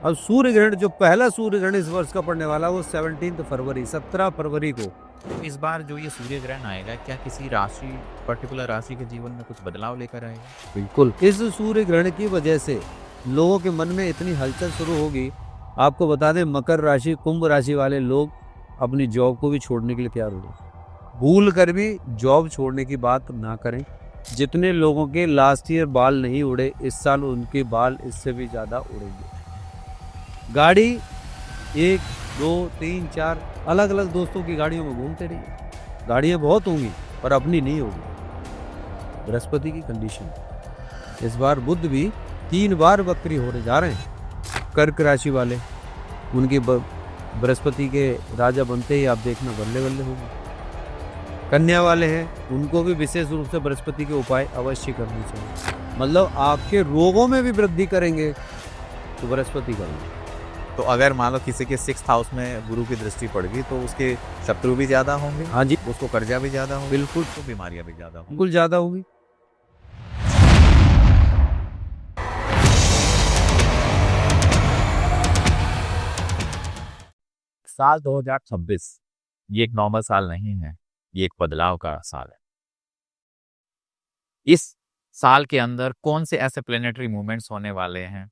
अब सूर्य ग्रहण, जो पहला सूर्य ग्रहण इस वर्ष का पड़ने वाला वो 17 फरवरी 17 फरवरी को। तो इस बार जो ये सूर्य ग्रहण आएगा, क्या किसी राशि, पर्टिकुलर राशि के जीवन में कुछ बदलाव लेकर आएगा? बिल्कुल, इस सूर्य ग्रहण की वजह से लोगों के मन में इतनी हलचल शुरू होगी। आपको बता दें, मकर राशि, कुंभ राशि वाले लोग अपनी जॉब को भी छोड़ने के लिए तैयार हो गए। भूल कर भी जॉब छोड़ने की बात ना करें। जितने लोगों के लास्ट ईयर बाल नहीं उड़े, इस साल उनके बाल इससे भी ज़्यादा उड़ेंगे। गाड़ी 1, 2, 3, 4 अलग अलग दोस्तों की गाड़ियों में घूमते रहिए। गाड़ियाँ बहुत होंगी पर अपनी नहीं होगी। बृहस्पति की कंडीशन, इस बार बुध भी 3 बार वक्री होने जा रहे हैं। कर्क राशि वाले, उनकी बृहस्पति के राजा बनते ही आप देखना बल्ले बल्ले होगी। कन्या वाले हैं, उनको भी विशेष रूप से बृहस्पति के उपाय अवश्य करने चाहिए। मतलब आपके रोगों में भी वृद्धि करेंगे तो बृहस्पति करेंगे। तो अगर मान लो किसी के 6th हाउस में गुरु की दृष्टि पड़ गई तो उसके शत्रु भी ज्यादा होंगे, हाँ जी, उसको कर्जा भी ज्यादा होगा, बिल्कुल तो बीमारियां भी ज्यादा होंगी। बिल्कुल ज़्यादा होगी। साल 2026 ये एक नॉर्मल साल नहीं है, ये एक बदलाव का साल है। इस साल के अंदर कौन से ऐसे प्लेनेटरी मूवमेंट्स होने वाले हैं,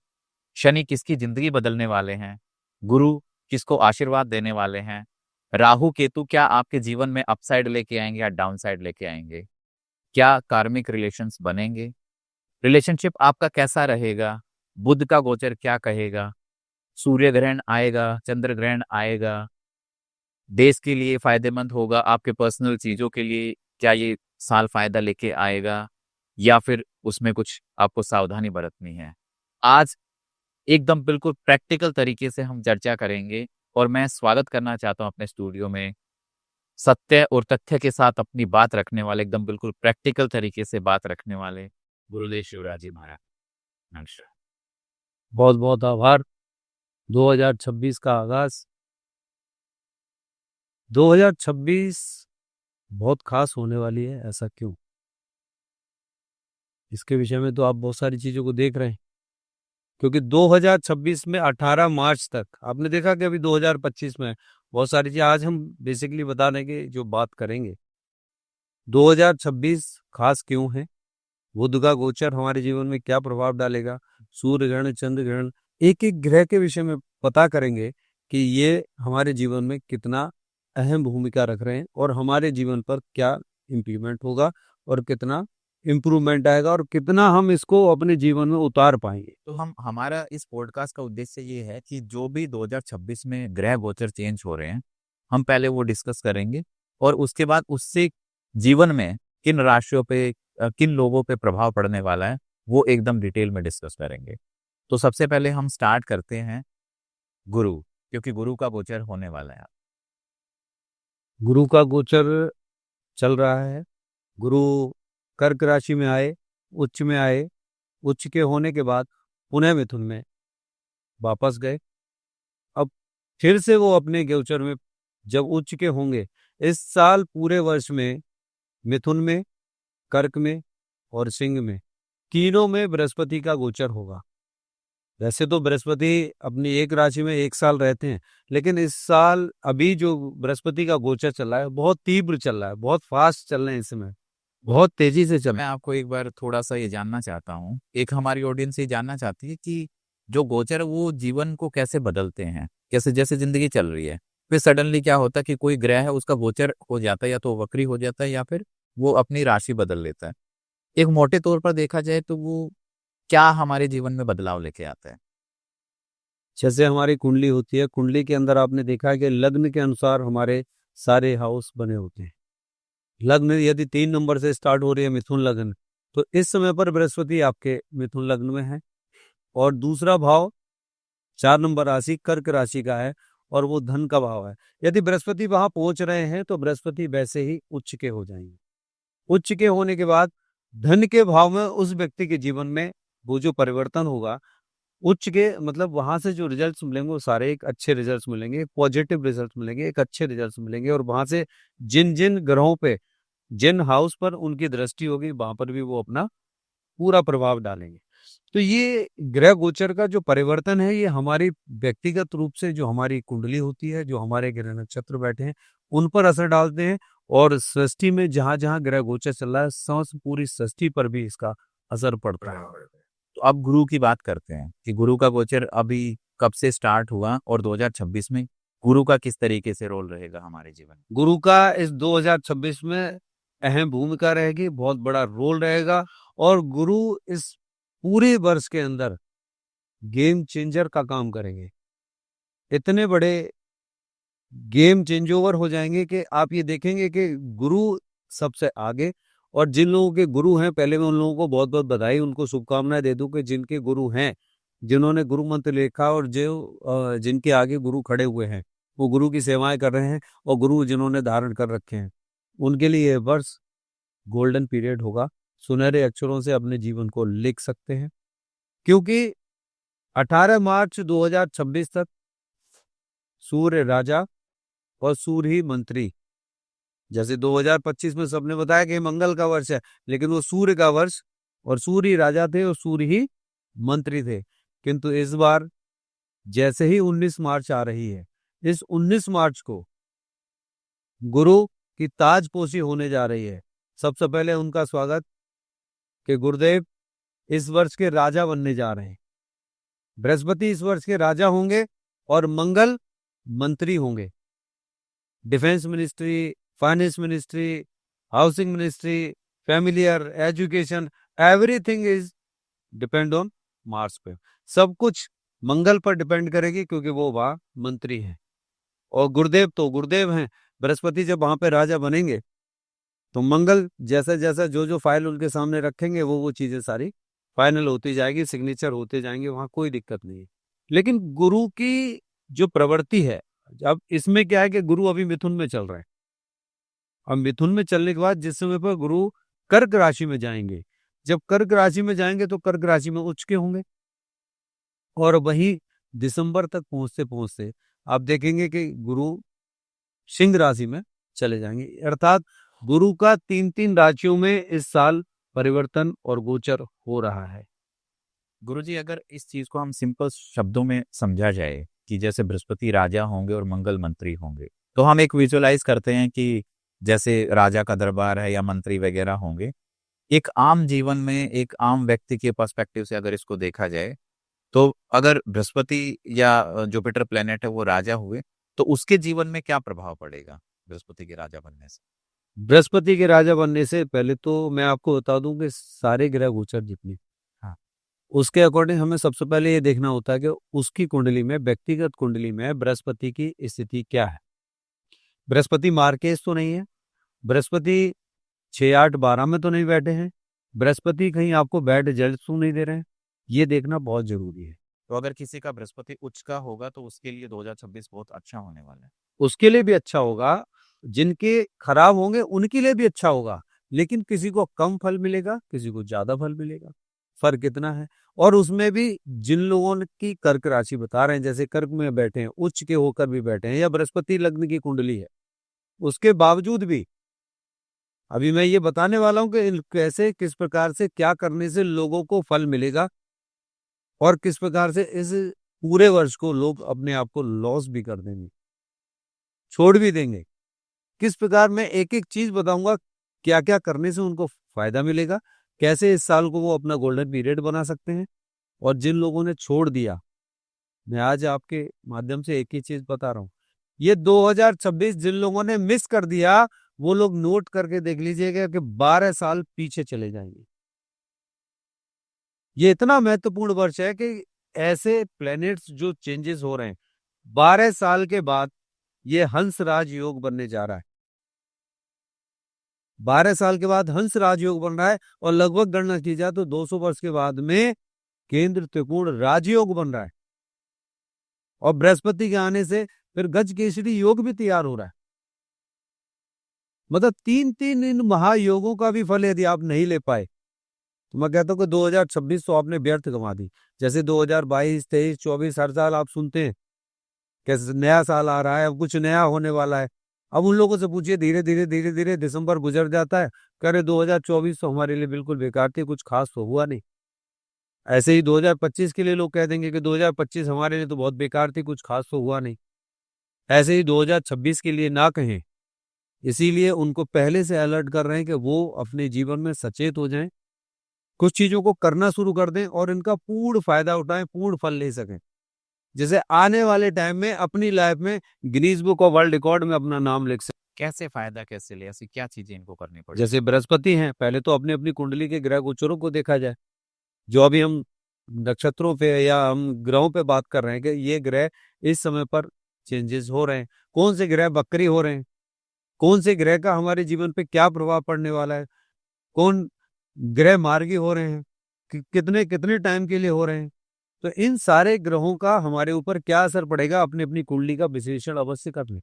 शनि किसकी जिंदगी बदलने वाले हैं, गुरु किसको आशीर्वाद देने वाले हैं, राहु केतु क्या आपके जीवन में अपसाइड लेके आएंगे या डाउन साइड लेके आएंगे, क्या कार्मिक रिलेशंस बनेंगे, रिलेशनशिप आपका कैसा रहेगा, बुध का गोचर क्या कहेगा, सूर्य ग्रहण आएगा, चंद्र ग्रहण आएगा, देश के लिए फायदेमंद होगा, आपके पर्सनल चीजों के लिए क्या ये साल फायदा लेके आएगा, या फिर उसमें कुछ आपको सावधानी बरतनी है। आज एकदम बिल्कुल प्रैक्टिकल तरीके से हम चर्चा करेंगे और मैं स्वागत करना चाहता हूं अपने स्टूडियो में सत्य और तथ्य के साथ अपनी बात रखने वाले, एकदम बिल्कुल प्रैक्टिकल तरीके से बात रखने वाले गुरुदेव शिवराज जी महाराज। नमस्कार। बहुत बहुत आभार। 2026 का आगाज, 2026 बहुत खास होने वाली है। ऐसा क्यों? इसके विषय में तो आप बहुत सारी चीज़ों को देख रहे हैं, क्योंकि 2026 में 18 मार्च तक आपने देखा कि अभी 2025 में बहुत सारी चीज़ आज हम बेसिकली बताने की जो बात करेंगे। 2026 खास क्यों है, बुध का गोचर हमारे जीवन में क्या प्रभाव डालेगा, सूर्य ग्रहण, चंद्र ग्रहण, एक एक ग्रह के विषय में पता करेंगे कि ये हमारे जीवन में कितना अहम भूमिका रख रहे हैं और हमारे जीवन पर क्या इम्प्लीमेंट होगा और कितना इम्प्रूवमेंट आएगा और कितना हम इसको अपने जीवन में उतार पाएंगे। तो हमारा इस पॉडकास्ट का उद्देश्य ये है कि जो भी 2026 में ग्रह गोचर चेंज हो रहे हैं, हम पहले वो डिस्कस करेंगे और उसके बाद उससे जीवन में किन राशियों पे, किन लोगों पे प्रभाव पड़ने वाला है, वो एकदम डिटेल में डिस्कस करेंगे। तो सबसे पहले हम स्टार्ट करते हैं गुरु, क्योंकि गुरु का गोचर होने वाला है। गुरु का गोचर चल रहा है। गुरु कर्क राशि में आए, उच्च में आए, उच्च के होने के बाद पुनः मिथुन में वापस गए। अब फिर से वो अपने गोचर में जब उच्च के होंगे, इस साल पूरे वर्ष में मिथुन में, कर्क में और सिंह में, तीनों में बृहस्पति का गोचर होगा। वैसे तो बृहस्पति अपनी एक राशि में 1 साल रहते हैं, लेकिन इस साल अभी जो बृहस्पति का गोचर चल रहा है बहुत तीव्र चल रहा है, बहुत फास्ट चल रहे हैं, इस समय बहुत तेजी से चल मैं आपको एक बार थोड़ा सा ये जानना चाहता हूँ, एक हमारी ऑडियंस ये जानना चाहती है कि जो गोचर वो जीवन को कैसे बदलते हैं, कैसे जैसे जिंदगी चल रही है फिर सडनली क्या होता है कि कोई ग्रह है उसका गोचर हो जाता है, या तो वक्री हो जाता है या फिर वो अपनी राशि बदल लेता है। एक मोटे तौर पर देखा जाए तो वो क्या हमारे जीवन में बदलाव लेके आता है? जैसे हमारी कुंडली होती है, कुंडली के अंदर आपने देखा है कि लग्न के अनुसार हमारे सारे हाउस बने होते हैं। लग्न यदि 3 नंबर से स्टार्ट हो रही है, मिथुन लग्न, तो इस समय पर बृहस्पति आपके मिथुन लग्न में है और दूसरा भाव 4 नंबर राशि कर्क राशि का है और वो धन का भाव है। यदि बृहस्पति वहां पहुंच रहे हैं तो बृहस्पति वैसे ही उच्च के हो जाएंगे। उच्च के होने के बाद धन के भाव में उस व्यक्ति के जीवन में वो जो परिवर्तन होगा, उच्च के मतलब वहां से जो रिजल्ट्स मिलेंगे वो सारे एक अच्छे रिजल्ट्स मिलेंगे, पॉजिटिव रिजल्ट्स मिलेंगे, एक अच्छे रिजल्ट्स मिलेंगे। और वहां से जिन जिन ग्रहों पे, जिन हाउस पर उनकी दृष्टि होगी, वहां पर भी वो अपना पूरा प्रभाव डालेंगे। तो ये ग्रह गोचर का जो परिवर्तन है, ये हमारी व्यक्तिगत रूप से जो हमारी कुंडली होती है, जो हमारे ग्रह नक्षत्र बैठे हैं, उन पर असर डालते हैं। और सृष्टि में जहां जहां ग्रह गोचर चल रहा है, समस्त पूरी सृष्टि पर भी इसका असर पड़ता है। तो अब गुरु की बात करते हैं कि गुरु का गोचर अभी कब से स्टार्ट हुआ और 2026 में गुरु का किस तरीके से रोल रहेगा हमारे जीवन में। गुरु का इस 2026 में अहम भूमिका रहेगी, बहुत बड़ा रोल रहेगा। और गुरु इस पूरे वर्ष के अंदर गेम चेंजर का काम करेंगे। इतने बड़े गेम चेंज ओवर हो जाएंगे कि आप ये देखेंगे कि गुरु सबसे आगे। और जिन लोगों के गुरु हैं, पहले मैं उन लोगों को बहुत बहुत बधाई, उनको शुभकामनाएं दे दूं कि जिनके गुरु हैं, जिन्होंने गुरु मंत्र लिखा और जो जिनके आगे गुरु खड़े हुए हैं, वो गुरु की सेवाएं कर रहे हैं, और गुरु जिन्होंने धारण कर रखे हैं, उनके लिए ये वर्ष गोल्डन पीरियड होगा। सुनहरे अक्षरों से अपने जीवन को लिख सकते हैं, क्योंकि 18 मार्च 2026 तक सूर्य राजा और सूर्य ही मंत्री। जैसे 2025 में सबने बताया कि मंगल का वर्ष है, लेकिन वो सूर्य का वर्ष, और सूर्य ही राजा थे और सूर्य ही मंत्री थे। किंतु इस बार जैसे ही 19 मार्च आ रही है, इस 19 मार्च को गुरु की ताजपोशी होने जा रही है। सबसे पहले उनका स्वागत कि गुरुदेव इस वर्ष के राजा बनने जा रहे हैं। बृहस्पति इस वर्ष के राजा होंगे और मंगल मंत्री होंगे। Defence ministry, finance ministry, housing ministry, familiar, education, everything is depend on Mars पे। सब कुछ मंगल पर डिपेंड करेगी, क्योंकि वो वहां मंत्री हैं। और गुरुदेव तो गुरुदेव हैं। बृहस्पति जब वहां पे राजा बनेंगे, तो मंगल जैसा जैसा जो जो फाइल उनके सामने रखेंगे, वो चीजें सारी फाइनल होती जाएगी, सिग्नेचर होते जाएंगे, वहां कोई दिक्कत नहीं है। लेकिन गुरु की जो प्रवृत्ति है, अब इसमें क्या है कि गुरु अभी मिथुन में चल रहे हैं। अब मिथुन में चलने के बाद जिस समय पर गुरु कर्क राशि में जाएंगे, जब कर्क राशि में जाएंगे तो कर्क राशि में उच्च के होंगे। और वही दिसंबर तक पहुंचते पहुंचते आप देखेंगे कि गुरु सिंह राशि में चले जाएंगे। अर्थात गुरु का 3-3 राशियों में इस साल परिवर्तन और गोचर हो रहा है। गुरुजी, अगर इस चीज को हम सिंपल शब्दों में समझा जाए कि जैसे बृहस्पति राजा होंगे और मंगल मंत्री होंगे, तो हम एक विजुअलाइज करते हैं कि जैसे राजा का दरबार है या मंत्री वगैरह होंगे। एक आम जीवन में एक आम व्यक्ति के पर्सपेक्टिव से अगर इसको देखा जाए, तो अगर बृहस्पति या जुपिटर प्लेनेट है वो राजा हुए, तो उसके जीवन में क्या प्रभाव पड़ेगा बृहस्पति के राजा बनने से। बृहस्पति के राजा बनने से पहले तो मैं आपको बता दूं कि सारे ग्रह गोचर जितने, हाँ, उसके अकॉर्डिंग हमें सबसे पहले ये देखना होता है कि उसकी कुंडली में, व्यक्तिगत कुंडली में बृहस्पति की स्थिति क्या है। बृहस्पति मार्केस तो नहीं है, बृहस्पति 6-8-12 में तो नहीं बैठे हैं, बृहस्पति कहीं आपको बैड रिजल्ट तो नहीं दे रहे हैं। ये देखना बहुत जरूरी है। तो अगर किसी का बृहस्पति उच्च का होगा तो उसके लिए 2026 बहुत अच्छा होने वाला है। उसके लिए भी अच्छा होगा, जिनके खराब होंगे उनके लिए भी अच्छा होगा। लेकिन किसी को कम फल मिलेगा, किसी को ज्यादा फल मिलेगा, फर्क इतना है। और उसमें भी जिन लोगों की कर्क राशि बता रहे हैं, जैसे कर्क में बैठे हैं, उच्च के होकर भी बैठे हैं, या बृहस्पति लग्न की कुंडली है, उसके बावजूद भी अभी मैं ये बताने वाला हूं कि कैसे, किस प्रकार से, क्या करने से लोगों को फल मिलेगा, और किस प्रकार से इस पूरे वर्ष को लोग अपने आप को लॉस भी कर देंगे, छोड़ भी देंगे। किस प्रकार मैं एक एक चीज बताऊंगा, क्या क्या करने से उनको फायदा मिलेगा, कैसे इस साल को वो अपना गोल्डन पीरियड बना सकते हैं। और जिन लोगों ने छोड़ दिया, मैं आज आपके माध्यम से एक ही चीज बता रहा हूं, ये 2026 जिन लोगों ने मिस कर दिया, वो लोग नोट करके देख लीजिएगा कि 12 साल पीछे चले जाएंगे। ये इतना महत्वपूर्ण वर्ष है कि ऐसे प्लैनेट्स जो चेंजेस हो रहे हैं, 12 साल के बाद ये हंस राज योग बनने जा रहा है। 12 साल के बाद हंस राज योग बन रहा है, और लगभग गणना की जाए तो 200 वर्ष के बाद में केंद्र त्रिकोण राजयोग बन रहा है। और बृहस्पति के आने से फिर गज केसरी योग भी तैयार हो रहा है। मतलब 3-3 इन महायोगों का भी फल यदि आप नहीं ले पाए, तो मैं कहता हूं कि 2026 तो आपने व्यर्थ गंवा दी। जैसे 2022, 23, 24 हर साल आप सुनते हैं कैसे नया साल आ रहा है, अब कुछ नया होने वाला है। अब उन लोगों से पूछिए, धीरे धीरे धीरे धीरे दिसंबर गुजर जाता है, कह रहे 2024 तो हमारे लिए बिल्कुल बेकार थी, कुछ खास तो हुआ नहीं। ऐसे ही 2025 के लिए लोग कह देंगे कि 2025 हमारे लिए तो बहुत बेकार थी, कुछ खास तो हुआ नहीं। ऐसे ही 2026 के लिए ना कहें, इसीलिए उनको पहले से अलर्ट कर रहे हैं कि वो अपने जीवन में सचेत हो जाएं, कुछ चीजों को करना शुरू कर दें और इनका पूर्ण फायदा उठाएं, पूर्ण फल ले सकें, जैसे आने वाले टाइम में अपनी लाइफ में Guinness book of world record में अपना नाम लिख सकें। कैसे फायदा कैसे ले, ऐसी क्या चीजें इनको करनी पड़े? जैसे बृहस्पति हैं, पहले तो अपनी अपनी कुंडली के ग्रह गोचरों को देखा जाए। जो अभी हम नक्षत्रों पे या हम ग्रहों पे बात कर रहे हैं कि ये ग्रह इस समय पर चेंजेस हो रहे हैं, कौन से ग्रह वक्री हो रहे हैं, कौन से ग्रह का हमारे जीवन पे क्या प्रभाव पड़ने वाला है, कौन ग्रह मार्गी हो रहे हैं, कितने कितने टाइम के लिए हो रहे हैं, तो इन सारे ग्रहों का हमारे ऊपर क्या असर पड़ेगा, अपनी अपनी कुंडली का विश्लेषण अवश्य कर लें,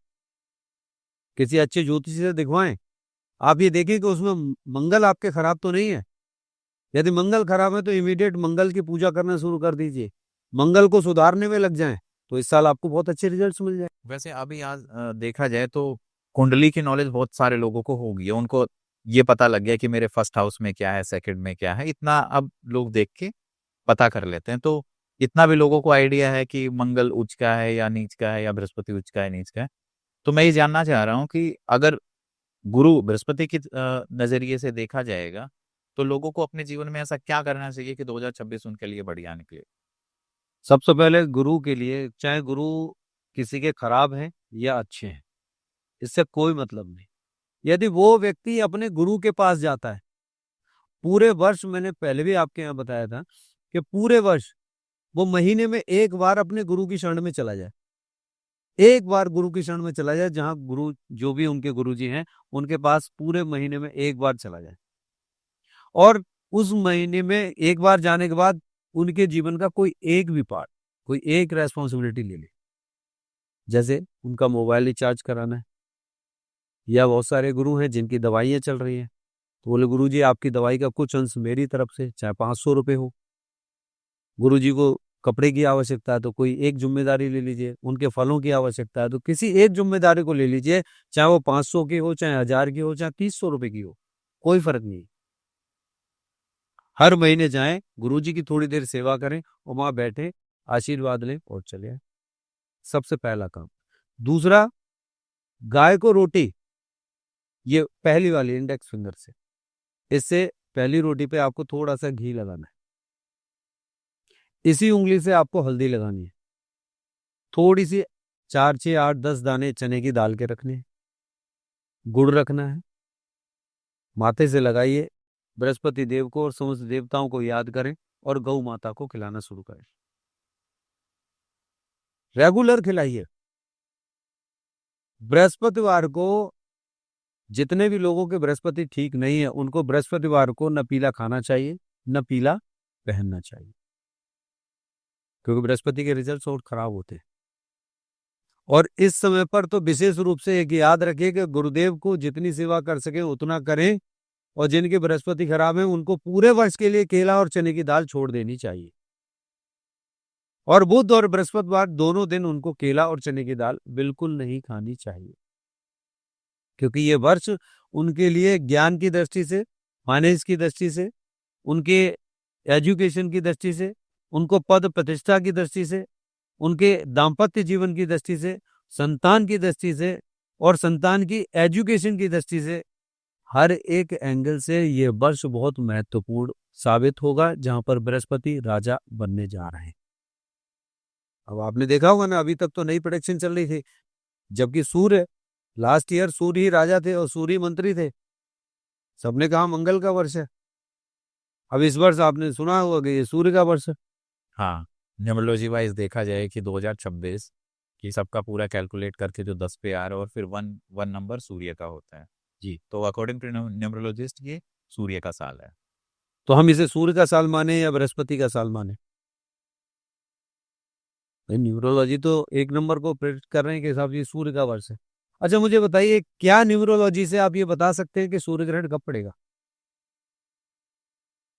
किसी अच्छे ज्योतिषी से दिखवाएं। आप ये देखें कि उसमें मंगल आपके खराब तो नहीं है। यदि मंगल खराब है तो इमीडिएट मंगल की पूजा करना शुरू कर दीजिए, मंगल को सुधारने में लग जाएं, तो इस साल आपको बहुत अच्छे रिजल्ट्स मिल जाए। वैसे अभी आज देखा जाए तो कुंडली की नॉलेज बहुत सारे लोगों को हो गई है, उनको ये पता लग गया कि मेरे फर्स्ट हाउस में क्या है, सेकंड में क्या है, इतना अब लोग देख के पता कर लेते हैं। तो इतना भी लोगों को आइडिया है कि मंगल उच्च का है या नीच का है, या बृहस्पति उच्च का है नीच का है। तो मैं ये जानना चाह रहा हूँ कि अगर गुरु बृहस्पति के नजरिए से देखा जाएगा तो लोगों को अपने जीवन में ऐसा क्या करना चाहिए कि 2026 उनके लिए बढ़िया निकले? सबसे पहले गुरु के लिए, चाहे गुरु किसी के खराब हैं या अच्छे हैं, इससे कोई मतलब नहीं। यदि वो व्यक्ति अपने गुरु के पास जाता है पूरे वर्ष, मैंने पहले भी आपके यहाँ बताया था कि पूरे वर्ष वो महीने में एक बार अपने गुरु की शरण में चला जाए, एक बार गुरु की शरण में चला जाए, जहां गुरु जो भी उनके गुरु जी हैं उनके पास पूरे महीने में एक बार चला जाए, और उस महीने में एक बार जाने के बाद उनके जीवन का कोई एक भी पार्ट, कोई एक रेस्पॉन्सिबिलिटी ले ले। जैसे उनका मोबाइल रिचार्ज कराना है, या बहुत सारे गुरु हैं जिनकी दवाइयाँ चल रही हैं, तो बोले गुरु जी आपकी दवाई का कुछ अंश मेरी तरफ से, चाहे 500 रुपये हो। गुरु जी को कपड़े की आवश्यकता है तो कोई एक जिम्मेदारी ले लीजिए, उनके फलों की आवश्यकता है तो किसी एक जिम्मेदारी को ले लीजिए, चाहे वो 500 की हो, चाहे 1000 की हो, चाहे 300 रुपए की हो, कोई फर्क नहीं। हर महीने जाएं, गुरु जी की थोड़ी देर सेवा करें और वहां बैठे आशीर्वाद लें और चले आए। सबसे पहला काम। दूसरा, गाय को रोटी, ये पहली वाली इंडेक्स फिंगर से, इससे पहली रोटी पे आपको थोड़ा सा घी लगाना है, इसी उंगली से आपको हल्दी लगानी है, थोड़ी सी 4 6 8 10 दाने चने की दाल के रखने हैं, गुड़ रखना है, माथे से लगाइए, बृहस्पति देव को और समस्त देवताओं को याद करें और गौ माता को खिलाना शुरू करें, रेगुलर खिलाइए। बृहस्पतिवार को जितने भी लोगों के बृहस्पति ठीक नहीं है उनको बृहस्पतिवार को न पीला खाना चाहिए न पीला पहनना चाहिए, क्योंकि बृहस्पति के रिजल्ट और खराब होते हैं। और इस समय पर तो विशेष रूप से एक याद रखिए कि गुरुदेव को जितनी सेवा कर सके उतना करें, और जिनके बृहस्पति खराब है उनको पूरे वर्ष के लिए केला और चने की दाल छोड़ देनी चाहिए, और बुध और बृहस्पतिवार दोनों दिन उनको केला और चने की दाल बिल्कुल नहीं खानी चाहिए, क्योंकि ये वर्ष उनके लिए ज्ञान की दृष्टि से, फाइनेंस की दृष्टि से, उनके एजुकेशन की दृष्टि से, उनको पद प्रतिष्ठा की दृष्टि से, उनके दाम्पत्य जीवन की दृष्टि से, संतान की दृष्टि से और संतान की एजुकेशन की दृष्टि से, हर एक एंगल से ये वर्ष बहुत महत्वपूर्ण साबित होगा, जहां पर बृहस्पति राजा बनने जा रहे हैं। अब आपने देखा होगा ना, अभी तक तो नई प्रेडिक्शन चल रही थी, जबकि सूर्य लास्ट ईयर सूर्य ही राजा थे और सूर्य मंत्री थे, सबने कहा मंगल का वर्ष है। अब इस वर्ष आपने सुना होगा कि ये सूर्य का वर्ष है। हाँ, न्यूमरोलॉजी वाइज देखा जाए कि 2026 की सबका पूरा कैलकुलेट करके जो 10 पे आ रहा है, और फिर वन नंबर सूर्य का होता है जी, तो अकॉर्डिंग टू न्यूमरोलॉजिस्ट ये सूर्य का साल है। तो हम इसे सूर्य का साल माने या बृहस्पति का साल माने? न्यूमरोलॉजी तो एक नंबर को प्रेडिक्ट कर रहे हैं कि साहब ये सूर्य का वर्ष है। अच्छा मुझे बताइए, क्या न्यूमरोलॉजी से आप ये बता सकते हैं कि सूर्य ग्रहण कब पड़ेगा,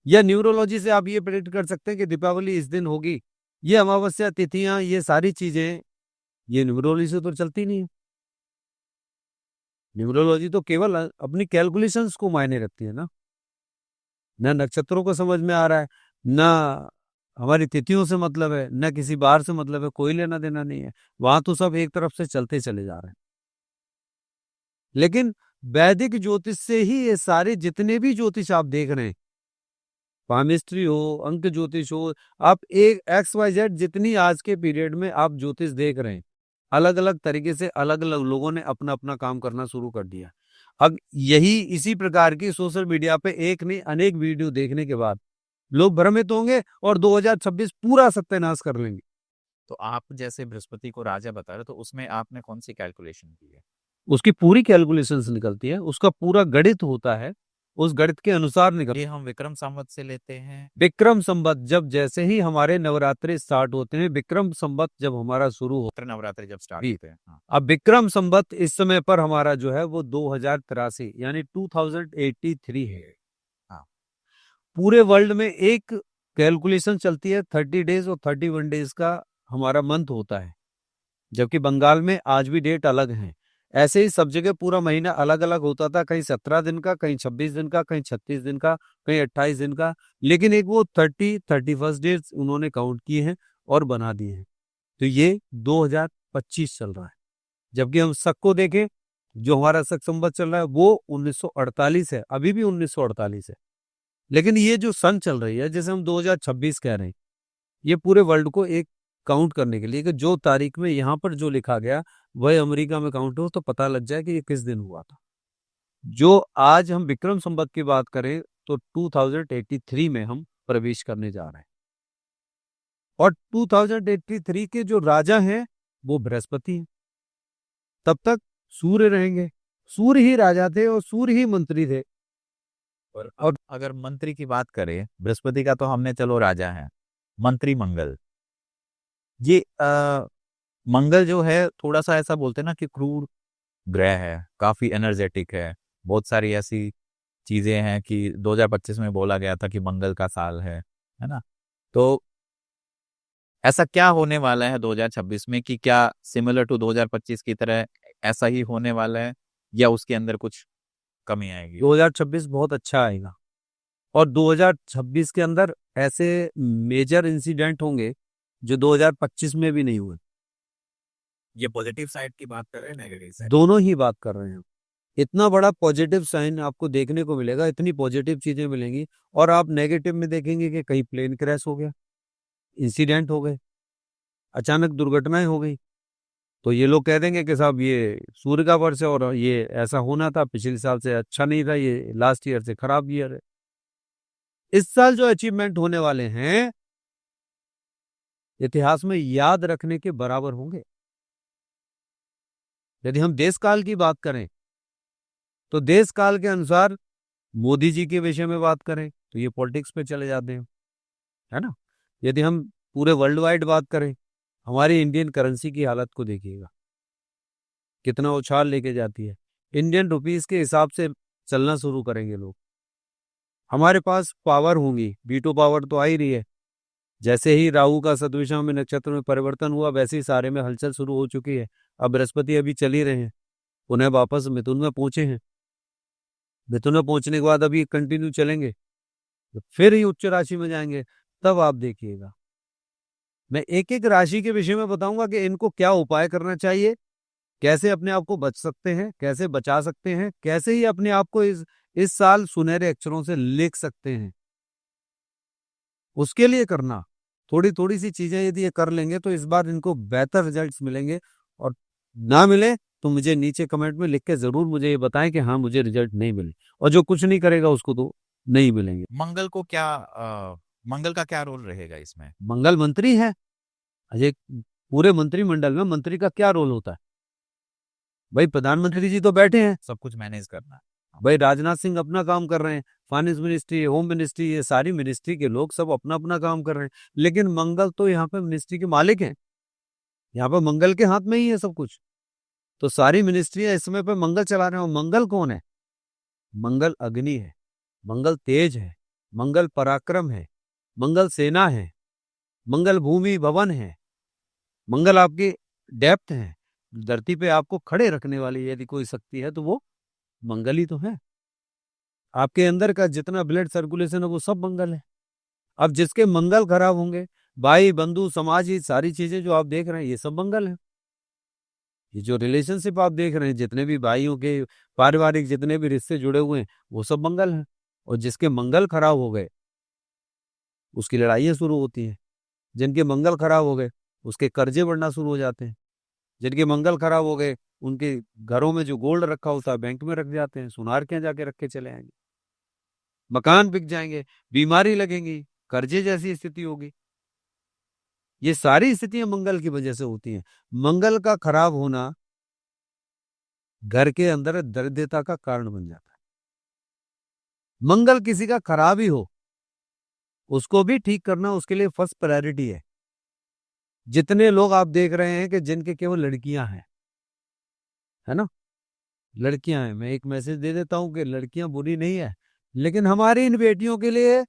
या न्यूमरोलॉजी से आप ये प्रेडिक्ट कर सकते हैं कि दीपावली इस दिन होगी, ये अमावस्या तिथियां, ये सारी चीजें ये न्यूमरोलॉजी से तो चलती नहीं है। न्यूमरोलॉजी तो केवल अपनी कैलकुलेशंस को मायने रखती है ना नक्षत्रों को समझ में आ रहा है, ना हमारी तिथियों से मतलब है, न किसी बार से मतलब है, कोई लेना देना नहीं है। वहां तो सब एक तरफ से चलते चले जा रहे हैं। लेकिन वैदिक ज्योतिष से ही ये सारे जितने भी ज्योतिष आप देख रहे हैं, पामिस्ट्री हो, अंक ज्योतिष हो, आप एक XYZ जितनी आज के पीरियड में आप ज्योतिष देख रहे हैं, अलग अलग तरीके से अलग अलग लोगों ने अपना अपना काम करना शुरू कर दिया। अब यही इसी प्रकार की सोशल मीडिया पे एक नहीं अनेक वीडियो देखने के बाद लोग भ्रमित होंगे और 2026 पूरा सत्यानाश कर लेंगे। तो आप जैसे बृहस्पति को राजा बता रहे, तो उसमें आपने कौन सी कैलकुलेशन की है? उसकी पूरी कैलकुलेशंस निकलती है, उसका पूरा गणित होता है, उस गणित के अनुसार निकल। ये हम विक्रम संवत से लेते हैं। विक्रम संवत जब जैसे ही हमारे नवरात्रि स्टार्ट होते हैं, विक्रम संवत जब हमारा शुरू हो, नवरात्रि जब स्टार्ट जी। होते हैं, हाँ। अब विक्रम संवत इस समय पर हमारा जो है वो 2083 यानी 2083 है। हाँ। पूरे वर्ल्ड में एक कैलकुलेशन चलती है 30 डेज और 31 डेज का हमारा मंथ होता है, जबकि बंगाल में आज भी डेट अलग है। ऐसे ही सब जगह पूरा महीना अलग अलग होता था, कहीं 17 दिन का, कहीं 26 दिन का, कहीं 36 दिन का, कहीं 28 दिन का। लेकिन एक वो 31 डेज उन्होंने काउंट किए हैं और बना दिए हैं। तो ये 2025 चल रहा है। जबकि हम शक को देखें, जो हमारा शक संवत चल रहा है वो 1948 है, अभी भी 1948 है। लेकिन ये जो सन चल रही है, जैसे हम 2026 कह रहे हैं, ये पूरे वर्ल्ड को एक काउंट करने के लिए कि जो तारीख में यहाँ पर जो लिखा गया वह अमेरिका में काउंट हो, तो पता लग जाए कि ये किस दिन हुआ था। जो आज हम विक्रम संवत की बात करें तो 2083 में हम प्रवेश करने जा रहे हैं। और 2083 के जो राजा हैं वो बृहस्पति हैं। तब तक सूर्य रहेंगे, सूर्य ही राजा थे और सूर्य ही मंत्री थे। और अगर मंत्री की बात करें, बृहस्पति का तो हमने चलो राजा है, मंत्री मंगल। ये मंगल जो है थोड़ा सा ऐसा बोलते हैं ना कि क्रूर ग्रह है, काफी एनर्जेटिक है, बहुत सारी ऐसी चीजें हैं कि 2025 में बोला गया था कि मंगल का साल है ना। तो ऐसा क्या होने वाला है 2026 में कि क्या सिमिलर टू 2025 की तरह ऐसा ही होने वाला है, या उसके अंदर कुछ कमी आएगी? 2026 बहुत अच्छा आएगा और 2026 के अंदर ऐसे मेजर इंसिडेंट होंगे जो 2025 में भी नहीं हुए। ये पॉजिटिव साइड की बात कर रहे हैं, नेगेटिव साइड? दोनों ही बात कर रहे हैं। इतना बड़ा पॉजिटिव साइन आपको देखने को मिलेगा, इतनी पॉजिटिव चीजें मिलेंगी। और आप नेगेटिव में देखेंगे कि कहीं प्लेन क्रैश हो गया, इंसिडेंट हो गए, अचानक दुर्घटनाएं हो गई, तो ये लोग कह देंगे कि साहब ये सूर्य का वर्ष है और ये ऐसा होना था, पिछले साल से अच्छा नहीं था, ये लास्ट ईयर से खराब ईयर है। इस साल जो अचीवमेंट होने वाले हैं इतिहास में याद रखने के बराबर होंगे। यदि हम देश काल की बात करें तो देश काल के अनुसार मोदी जी के विषय में बात करें तो ये पॉलिटिक्स पे चले जाते हैं, है ना। यदि हम पूरे वर्ल्ड वाइड बात करें, हमारी इंडियन करेंसी की हालत को देखिएगा, कितना उछाल लेके जाती है। इंडियन रुपीस के हिसाब से चलना शुरू करेंगे लोग। हमारे पास पावर होंगी, वीटो पावर तो आ ही रही है। जैसे ही राहु का सतविषा में नक्षत्र में परिवर्तन हुआ, वैसे ही सारे में हलचल शुरू हो चुकी है। अब बृहस्पति अभी चल ही रहे हैं, उन्हें वापस मिथुन में पहुंचे हैं। मिथुन में पहुंचने के बाद अभी कंटिन्यू चलेंगे, तो फिर ही उच्च राशि में जाएंगे। तब आप देखिएगा, मैं एक एक राशि के विषय में बताऊंगा कि इनको क्या उपाय करना चाहिए, कैसे अपने आप को बच सकते हैं, कैसे बचा सकते हैं, कैसे ही अपने आप को इस साल सुनहरे अक्षरों से लिख सकते हैं। उसके लिए करना थोड़ी थोड़ी सी चीजें यदि ये कर लेंगे तो इस बार इनको बेहतर रिजल्ट्स मिलेंगे। और ना मिले तो मुझे नीचे कमेंट में लिख के जरूर मुझे ये बताएं कि हाँ मुझे रिजल्ट नहीं मिले, और जो कुछ नहीं करेगा उसको तो नहीं मिलेंगे। मंगल का क्या रोल रहेगा इसमें? मंगल मंत्री है। अजय, पूरे मंत्रिमंडल में मंत्री का क्या रोल होता है? भाई प्रधानमंत्री जी तो बैठे हैं, सब कुछ मैनेज करना। भाई राजनाथ सिंह अपना काम कर रहे हैं, फाइनेंस मिनिस्ट्री, होम मिनिस्ट्री, ये सारी मिनिस्ट्री के लोग सब अपना अपना काम कर रहे हैं। लेकिन मंगल तो यहाँ पे मिनिस्ट्री के मालिक हैं, यहाँ पे मंगल के हाथ में ही है सब कुछ। तो सारी मिनिस्ट्रियां इस समय पे मंगल चला रहे हैं। और मंगल कौन है? मंगल अग्नि है, मंगल तेज है, मंगल पराक्रम है, मंगल सेना है, मंगल भूमि भवन है, मंगल आपकी डेप्थ है। धरती पे आपको खड़े रखने वाली यदि कोई शक्ति है तो वो मंगल ही तो है। आपके अंदर का जितना ब्लड सर्कुलेशन है वो सब मंगल है। अब जिसके मंगल खराब होंगे, भाई बंधु समाज, ये सारी चीजें जो आप देख रहे हैं ये सब मंगल है। ये जो रिलेशनशिप आप देख रहे हैं, जितने भी भाइयों के पारिवारिक जितने भी रिश्ते जुड़े हुए हैं, वो सब मंगल हैं। और जिसके मंगल खराब हो गए उसकी लड़ाइयाँ शुरू होती हैं। जिनके मंगल खराब हो गए उसके कर्जे बढ़ना शुरू हो जाते हैं। जिनके मंगल खराब हो गए उनके घरों में जो गोल्ड रखा होता है बैंक में रख जाते हैं, सुनार के जाके रख के चले आएंगे, मकान बिक जाएंगे, बीमारी लगेंगी, कर्जे जैसी स्थिति होगी। ये सारी स्थितियां मंगल की वजह से होती हैं। मंगल का खराब होना घर के अंदर दरिद्रता का कारण बन जाता है। मंगल किसी का खराब ही हो, उसको भी ठीक करना उसके लिए फर्स्ट प्रायोरिटी है। जितने लोग आप देख रहे हैं कि जिनके केवल लड़कियां हैं, है ना, लड़कियां हैं, मैं एक मैसेज दे देता हूं कि लड़कियां बुरी नहीं है, लेकिन हमारी इन बेटियों के लिए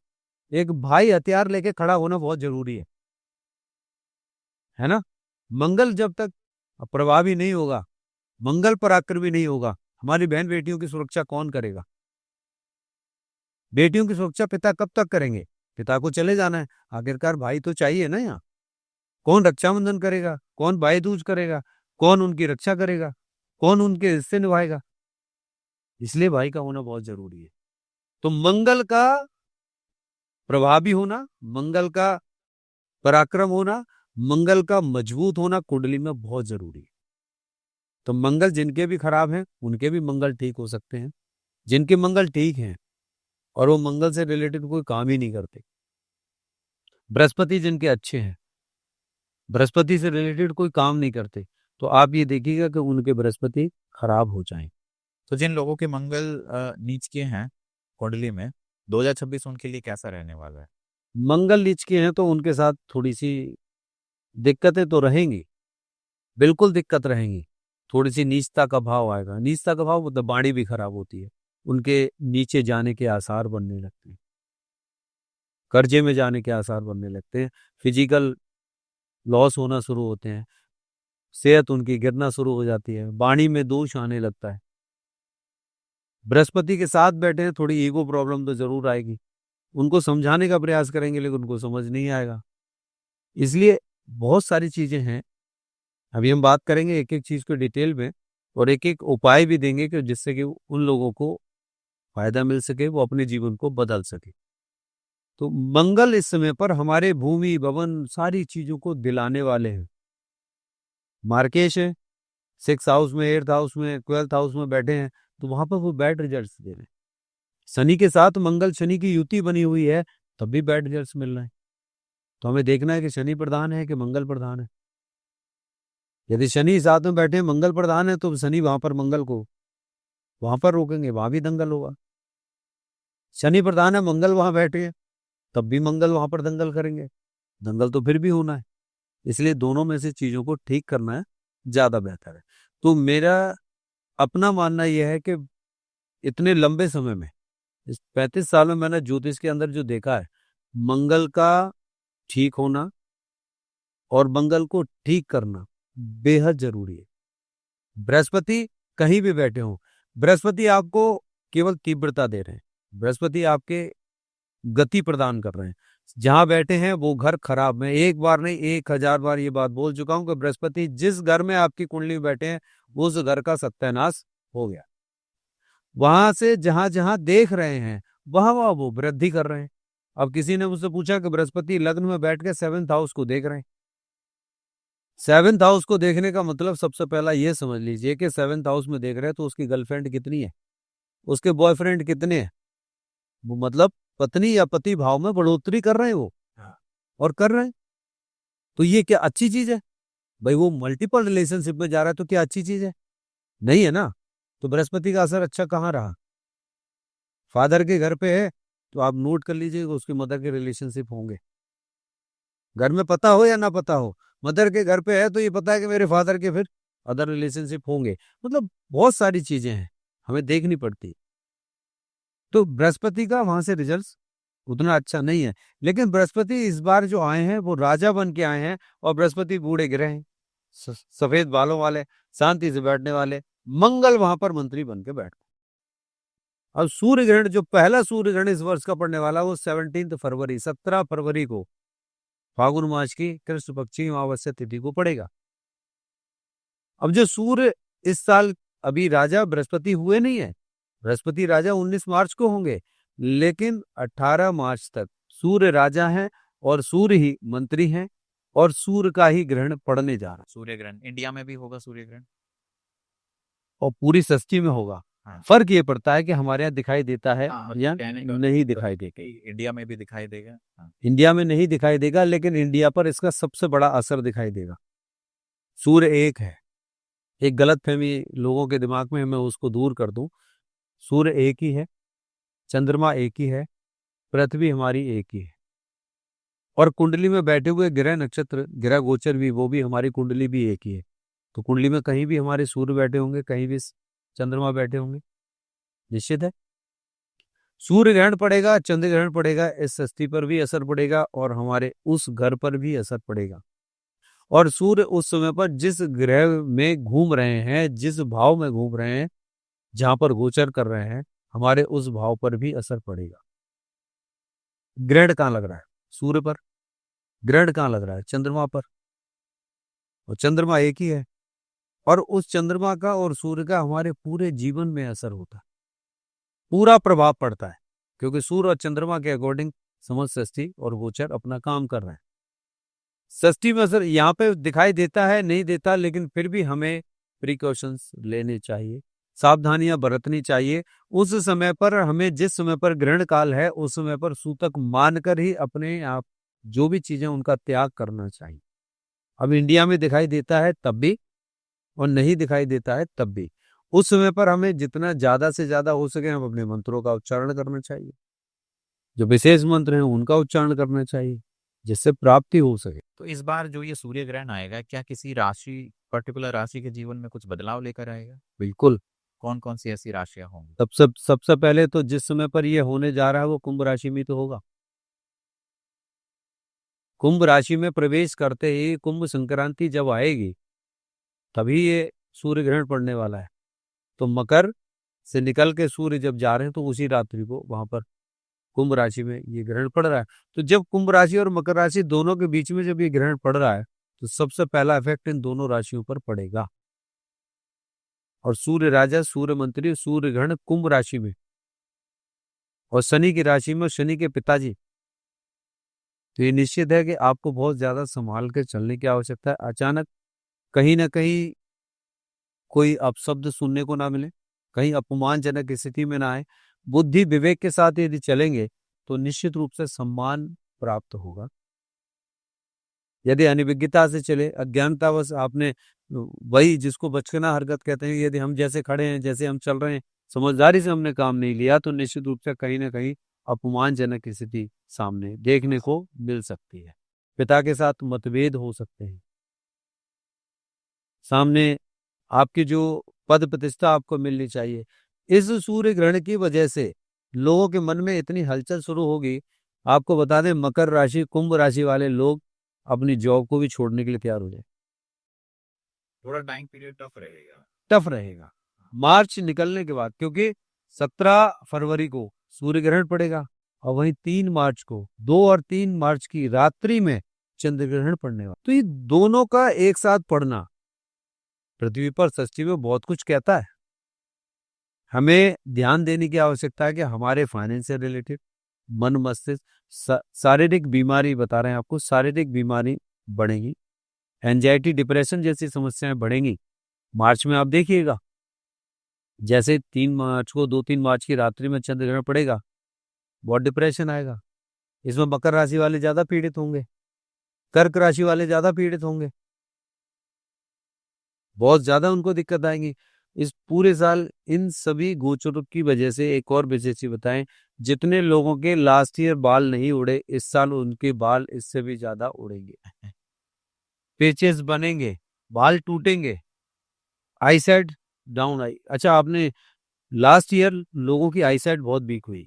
एक भाई हथियार लेके खड़ा होना बहुत जरूरी है ना। मंगल जब तक प्रभावी नहीं होगा, मंगल पराक्रमी नहीं होगा, हमारी बहन बेटियों की सुरक्षा कौन करेगा? बेटियों की सुरक्षा पिता कब तक करेंगे? पिता को चले जाना है, आखिरकार भाई तो चाहिए ना यहाँ। कौन रक्षाबंधन करेगा, कौन भाई दूज करेगा, कौन उनकी रक्षा करेगा, कौन उनके हिस्से निभाएगा? इसलिए भाई का होना बहुत जरूरी है। तो मंगल का प्रभावी होना, मंगल का पराक्रम होना, मंगल का मजबूत होना कुंडली में बहुत जरूरी है। तो मंगल जिनके भी खराब हैं उनके भी मंगल ठीक हो सकते हैं। जिनके मंगल ठीक हैं और वो मंगल से रिलेटेड कोई काम ही नहीं करते, बृहस्पति जिनके अच्छे हैं, बृहस्पति से रिलेटेड कोई काम नहीं करते, तो आप ये देखिएगा कि उनके बृहस्पति खराब हो जाएं। तो जिन लोगों के मंगल नीच के हैं कुंडली में, 2026 उनके लिए कैसा रहने वाला है? मंगल नीच के हैं तो उनके साथ थोड़ी सी दिक्कतें तो रहेंगी, बिल्कुल दिक्कत रहेंगी। थोड़ी सी नीचता का भाव आएगा। नीचता का भाव मतलब वाणी भी खराब होती है, उनके नीचे जाने के आसार बनने लगते हैं, कर्जे में जाने के आसार बनने लगते हैं, फिजिकल लॉस होना शुरू होते हैं, सेहत उनकी गिरना शुरू हो जाती है, वाणी में दोष आने लगता है। बृहस्पति के साथ बैठे हैं, थोड़ी ईगो प्रॉब्लम तो जरूर आएगी। उनको समझाने का प्रयास करेंगे लेकिन उनको समझ नहीं आएगा। इसलिए बहुत सारी चीजें हैं, अभी हम बात करेंगे एक एक चीज को डिटेल में, और एक एक उपाय भी देंगे कि जिससे कि उन लोगों को फायदा मिल सके, वो अपने जीवन को बदल सके। तो मंगल इस समय पर हमारे भूमि भवन सारी चीजों को दिलाने वाले हैं। मार्केश है, 6 हाउस में, 8 हाउस में, 12th हाउस में बैठे हैं, तो वहां पर वो बैड रिजल्ट दे रहे हैं। शनि के साथ मंगल शनि की युति बनी हुई है, तब भी बैड रिजल्ट मिल रहे हैं। तो हमें देखना है कि शनि प्रधान है कि मंगल प्रधान है। यदि शनि साथ में बैठे मंगल प्रधान है तो शनि वहां पर मंगल को वहां पर रोकेंगे, वहां भी दंगल होगा। शनि प्रधान है, मंगल वहां बैठे हैं, तब भी मंगल वहां पर दंगल करेंगे, दंगल तो फिर भी होना है। इसलिए दोनों में से चीजों को ठीक करना है, ज्यादा बेहतर है। तो मेरा अपना मानना यह है कि इतने लंबे समय में, इस 35 साल में मैंने ज्योतिष के अंदर जो देखा है, मंगल का ठीक होना और मंगल को ठीक करना बेहद जरूरी है। बृहस्पति कहीं भी बैठे हो, बृहस्पति आपको केवल तीव्रता दे रहे हैं, बृहस्पति आपके गति प्रदान कर रहे हैं। जहां बैठे हैं वो घर खराब, मैं एक बार नहीं 1000 बार ये बात बोल चुका हूं कि बृहस्पति जिस घर में आपकी कुंडली में बैठे हैं उस घर का सत्यानाश हो गया। वहां से जहां जहां देख रहे हैं वहां वहां वो वृद्धि कर रहे हैं। अब किसी ने मुझसे पूछा कि बृहस्पति लग्न में बैठ के 7th हाउस को देख रहे हैं। 7th हाउस को देखने का मतलब सबसे पहला ये समझ लीजिए कि 7th हाउस में देख रहे हैं तो उसकी गर्लफ्रेंड कितनी है, उसके बॉयफ्रेंड कितने हैं, वो मतलब पत्नी या पति भाव में बढ़ोतरी कर रहे हैं वो, और कर रहे हैं। तो ये क्या अच्छी चीज है? भाई वो मल्टीपल रिलेशनशिप में जा रहा है तो क्या अच्छी चीज है? नहीं है ना। तो बृहस्पति का असर अच्छा कहाँ रहा? फादर के घर पे है तो आप नोट कर लीजिएगा उसकी मदर के रिलेशनशिप होंगे। घर में पता हो या ना पता हो, मदर के घर पे है तो ये पता है कि मेरे फादर के फिर अदर रिलेशनशिप होंगे। मतलब बहुत सारी चीजें हैं हमें देखनी पड़ती। तो बृहस्पति का वहां से रिजल्ट उतना अच्छा नहीं है, लेकिन बृहस्पति इस बार जो आए हैं वो राजा बन के आए हैं, और बृहस्पति बूढ़े गिरे हैं, सफेद बालों वाले, शांति से बैठने वाले। मंगल वहां पर मंत्री बन के बैठते। अब सूर्य ग्रहण, जो पहला सूर्य ग्रहण इस वर्ष का पड़ने वाला वो 17 फरवरी 17 फरवरी को फागुन मास की कृष्ण पक्ष की अमावस्या तिथि को पड़ेगा। अब जो सूर्य इस साल अभी राजा बृहस्पति हुए नहीं है, बृहस्पति राजा 19 मार्च को होंगे, लेकिन 18 मार्च तक सूर्य राजा हैं और सूर्य ही मंत्री हैं और सूर्य का ही ग्रहण पड़ने जा रहा है। सूर्य ग्रहण इंडिया में भी होगा सूर्य ग्रहण? और पूरी षष्ठी में होगा। हाँ। फर्क ये पड़ता है कि हमारे यहाँ दिखाई देता है हाँ, या कहने का नहीं दिखाई देगा। इंडिया में भी दिखाई देगा। हाँ। इंडिया में नहीं दिखाई देगा, लेकिन इंडिया पर इसका सबसे बड़ा असर दिखाई देगा। सूर्य एक है, एक गलत फहमी लोगों के दिमाग में, मैं उसको दूर कर दूं। सूर्य एक ही है, चंद्रमा एक ही है, पृथ्वी हमारी एक ही है, और कुंडली में बैठे हुए ग्रह नक्षत्र ग्रह गोचर भी, वो भी हमारी कुंडली भी एक ही है। तो कुंडली में कहीं भी हमारे सूर्य बैठे होंगे, कहीं भी चंद्रमा बैठे होंगे, निश्चित है। सूर्य ग्रहण पड़ेगा, चंद्र ग्रहण पड़ेगा, इस षष्ठी पर भी असर पड़ेगा और हमारे उस घर पर भी असर पड़ेगा। और सूर्य उस समय पर जिस ग्रह में घूम रहे हैं, जिस भाव में घूम रहे हैं, जहां पर गोचर कर रहे हैं, हमारे उस भाव पर भी असर पड़ेगा। ग्रहण कहाँ लग रहा है? सूर्य पर। ग्रहण कहाँ लग रहा है? चंद्रमा पर। और चंद्रमा एक ही है, और उस चंद्रमा का और सूर्य का हमारे पूरे जीवन में असर होता है, पूरा प्रभाव पड़ता है, क्योंकि सूर्य और चंद्रमा के अकॉर्डिंग समस्त षष्ठी और गोचर अपना काम कर रहे हैं। षष्ठी में असर यहाँ पे दिखाई देता है, नहीं देता, लेकिन फिर भी हमें प्रिकॉशंस लेने चाहिए, सावधानियां बरतनी चाहिए। उस समय पर हमें, जिस समय पर ग्रहण काल है, उस समय पर सूतक मानकर ही अपने आप जो भी चीजें उनका त्याग करना चाहिए। अब इंडिया में दिखाई देता है तब भी, और नहीं दिखाई देता है तब भी, उस समय पर हमें जितना ज्यादा से ज्यादा हो सके हम अपने मंत्रों का उच्चारण करना चाहिए, जो विशेष मंत्र हैं उनका उच्चारण करना चाहिए, जिससे प्राप्ति हो सके। तो इस बार जो ये सूर्य ग्रहण आएगा, क्या किसी राशि, पर्टिकुलर राशि के जीवन में कुछ बदलाव लेकर आएगा? बिल्कुल। कौन कौन सी ऐसी राशियां होंगी? सबसे पहले तो जिस समय पर ये होने जा रहा है वो कुंभ राशि में तो होगा। कुंभ राशि में प्रवेश करते ही कुंभ संक्रांति जब आएगी तभी ये सूर्य ग्रहण पड़ने वाला है। तो मकर से निकल के सूर्य जब जा रहे हैं तो उसी रात्रि को वहां पर कुंभ राशि में ये ग्रहण पड़ रहा है। तो जब कुंभ राशि और मकर राशि दोनों के बीच में जब ये ग्रहण पड़ रहा है तो सबसे पहला इफेक्ट इन दोनों राशियों पर पड़ेगा। और सूर्य राजा, सूर्य मंत्री, सूर्य ग्रहण कुंभ राशि में, और शनि की राशि में, शनि के पिताजी। तो ये निश्चित है कि आपको बहुत ज्यादा संभाल कर चलने की आवश्यकता है। अचानक कहीं ना कहीं कोई अपशब्द सुनने को ना मिले, कहीं अपमानजनक स्थिति में ना आए। बुद्धि विवेक के साथ यदि चलेंगे तो निश्चित रूप से सम्मान प्राप्त होगा। यदि अनिविज्ञता से चले, अज्ञानतावश आपने, वही जिसको बचकाना हरकत कहते हैं, यदि हम जैसे खड़े हैं, जैसे हम चल रहे हैं, समझदारी से हमने काम नहीं लिया, तो निश्चित रूप से कहीं ना कहीं अपमानजनक स्थिति सामने देखने को मिल सकती है। पिता के साथ मतभेद हो सकते हैं, सामने आपकी जो पद प्रतिष्ठा आपको मिलनी चाहिए। इस सूर्य ग्रहण की वजह से लोगों के मन में इतनी हलचल शुरू होगी। आपको बता दें, मकर राशि, कुंभ राशि वाले लोग अपनी जॉब को भी छोड़ने के लिए तैयार हो जाए। थोड़ा टाइम पीरियड टफ रहेगा। टफ रहेगा मार्च निकलने के बाद, क्योंकि 17 फरवरी को सूर्य ग्रहण पड़ेगा और वहीं 3 मार्च को, 2 और 3 मार्च की रात्रि में चंद्र ग्रहण पड़ने वाला। तो ये दोनों का एक साथ पड़ना पृथ्वी पर षष्ठी में बहुत कुछ कहता है। हमें ध्यान देने की आवश्यकता है कि हमारे फाइनेंस से रिलेटेड, मन मस्तिष्क, शारीरिक बीमारी बता रहे हैं आपको, शारीरिक बीमारी बढ़ेगी, एंजाइटी डिप्रेशन जैसी समस्याएं बढ़ेंगी। मार्च में आप देखिएगा, जैसे 3 मार्च को, 2-3 मार्च की रात्रि में चंद्र ग्रहण पड़ेगा, बहुत डिप्रेशन आएगा। इसमें मकर राशि वाले ज्यादा पीड़ित होंगे, कर्क राशि वाले ज्यादा पीड़ित होंगे, बहुत ज्यादा उनको दिक्कत आएंगी। इस पूरे साल इन सभी गोचरों की वजह से एक और विशेष बताएं, जितने लोगों के लास्ट ईयर बाल नहीं उड़े, इस साल उनके बाल इससे भी ज्यादा उड़ेंगे, पेचेस बनेंगे, बाल टूटेंगे, आईसाइट डाउन आई। अच्छा, आपने लास्ट ईयर लोगों की आईसाइट बहुत वीक हुई,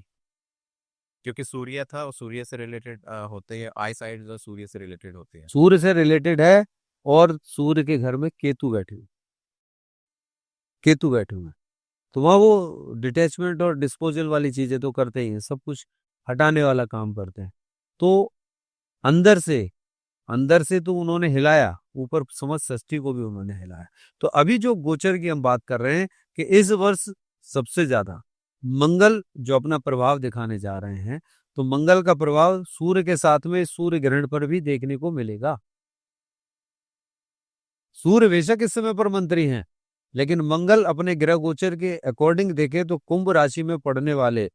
क्योंकि सूर्य था और सूर्य से रिलेटेड होते हैं, आई साइड जो सूर्य से रिलेटेड होते हैं। सूर्य से रिलेटेड है, और सूर्य के घर में केतु बैठे हुए, केतु बैठे हुए। तो वहाँ वो डिटैचमेंट और डिस्पोजल वाली चीजें तो करते ही हैं, सब कुछ हटाने वाला काम करते हैं। तो अंदर से तो उन्होंने हिलाया, ऊपर समझ षष्ठी को भी उन्होंने हिलाया। तो अभी जो गोचर की हम बात कर रहे हैं कि इस वर्ष सबसे ज्यादा मंगल जो अपना प्रभाव दिखाने जा रहे हैं, तो मंगल का प्रभाव सूर्य के साथ में सूर्य ग्रहण पर भी देखने को मिलेगा। सूर्य बेशक इस समय पर मंत्री हैं, लेकिन मंगल अपने ग्रह गोचर के अकॉर्डिंग देखें तो कुंभ राशि में पड़ने वाले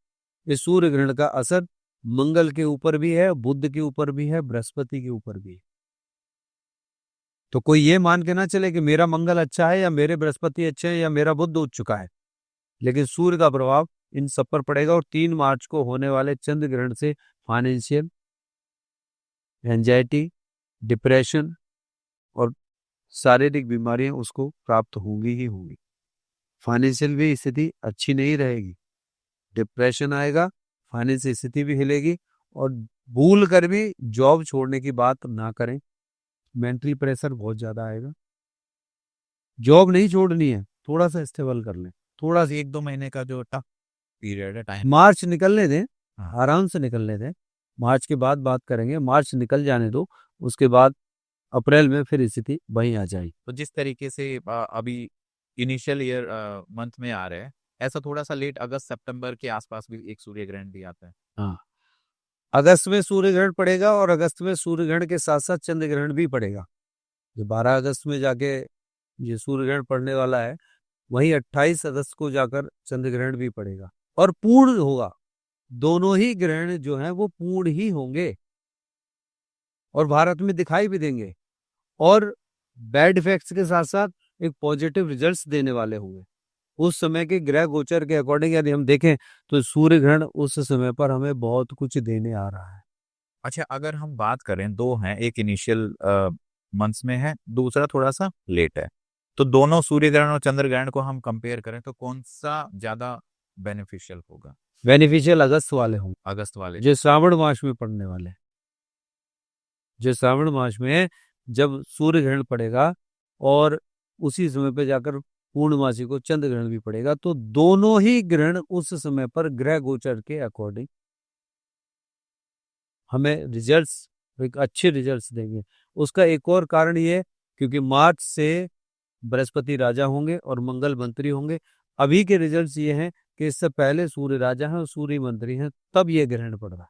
इस सूर्य ग्रहण का असर मंगल के ऊपर भी है, बुध के ऊपर भी है, बृहस्पति के ऊपर भी है। तो कोई ये मान के ना चले कि मेरा मंगल अच्छा है या मेरे बृहस्पति अच्छे हैं या मेरा बुध उठ चुका है, लेकिन सूर्य का प्रभाव इन सब पर पड़ेगा। और 3 मार्च को होने वाले चंद्र ग्रहण से फाइनेंशियल एंजाइटी, डिप्रेशन और शारीरिक बीमारियां उसको प्राप्त होंगी ही होंगी। फाइनेंशियल भी स्थिति अच्छी नहीं रहेगी, डिप्रेशन आएगा, फाइनेंशियल स्थिति भी हिलेगी। और भूल कर भी जॉब छोड़ने की बात ना करें, मेंटल प्रेशर बहुत ज्यादा आएगा। जॉब नहीं छोड़नी है, थोड़ा सा स्टेबल कर लें, थोड़ा सा 1-2 महीने का जो टफ पीरियड है, टाइम। मार्च निकलने दें, हाँ। आराम से निकलने दें, मार्च के बाद बात करेंगे। मार्च निकल जाने दो, उसके बाद अप्रैल में फिर स्थिति वहीं आ जाएगी। तो जिस तरीके से अभी इनिशियल ईयर मंथ में आ रहे हैं, ऐसा थोड़ा सा लेट अगस्त सितंबर के आसपास भी एक सूर्य ग्रहण भी आता है। हाँ, अगस्त में सूर्य ग्रहण पड़ेगा और अगस्त में सूर्य ग्रहण के साथ साथ चंद्र ग्रहण भी पड़ेगा। जो 12 अगस्त में जाके ये सूर्य ग्रहण पड़ने वाला है, वहीं 28 अगस्त को जाकर चंद्र ग्रहण भी पड़ेगा और पूर्ण होगा। दोनों ही ग्रहण जो हैं वो पूर्ण ही होंगे और भारत में दिखाई भी देंगे और बैड इफेक्ट्स के साथ साथ एक पॉजिटिव रिजल्ट्स देने वाले होंगे। उस समय के ग्रह गोचर के अकॉर्डिंग यदि हम देखें तो सूर्य ग्रहण उस समय पर हमें बहुत कुछ देने आ रहा है। अच्छा, अगर हम बात करें, 2 हैं, एक इनिशियल मंथ्स में है, दूसरा थोड़ा सा लेट है, तो दोनों सूर्य ग्रहण और चंद्र ग्रहण को हम कंपेयर करें तो कौन सा ज्यादा बेनिफिशियल होगा? बेनिफिशियल अगस्त वाले होंगे, अगस्त वाले। जो श्रावण मास में पड़ने वाले हैं। जो श्रावण मास में जब सूर्य ग्रहण पड़ेगा और उसी समय पे जाकर पूर्णमासी को चंद्र ग्रहण भी पड़ेगा, तो दोनों ही ग्रहण उस समय पर ग्रह गोचर के अकॉर्डिंग हमें रिजल्ट्स, एक अच्छे रिजल्ट्स देंगे। उसका एक और कारण ये है क्योंकि मार्च से बृहस्पति राजा होंगे और मंगल मंत्री होंगे। अभी के रिजल्ट्स ये हैं कि इससे पहले सूर्य राजा है और सूर्य मंत्री हैं, तब ये ग्रहण पड़ रहा है।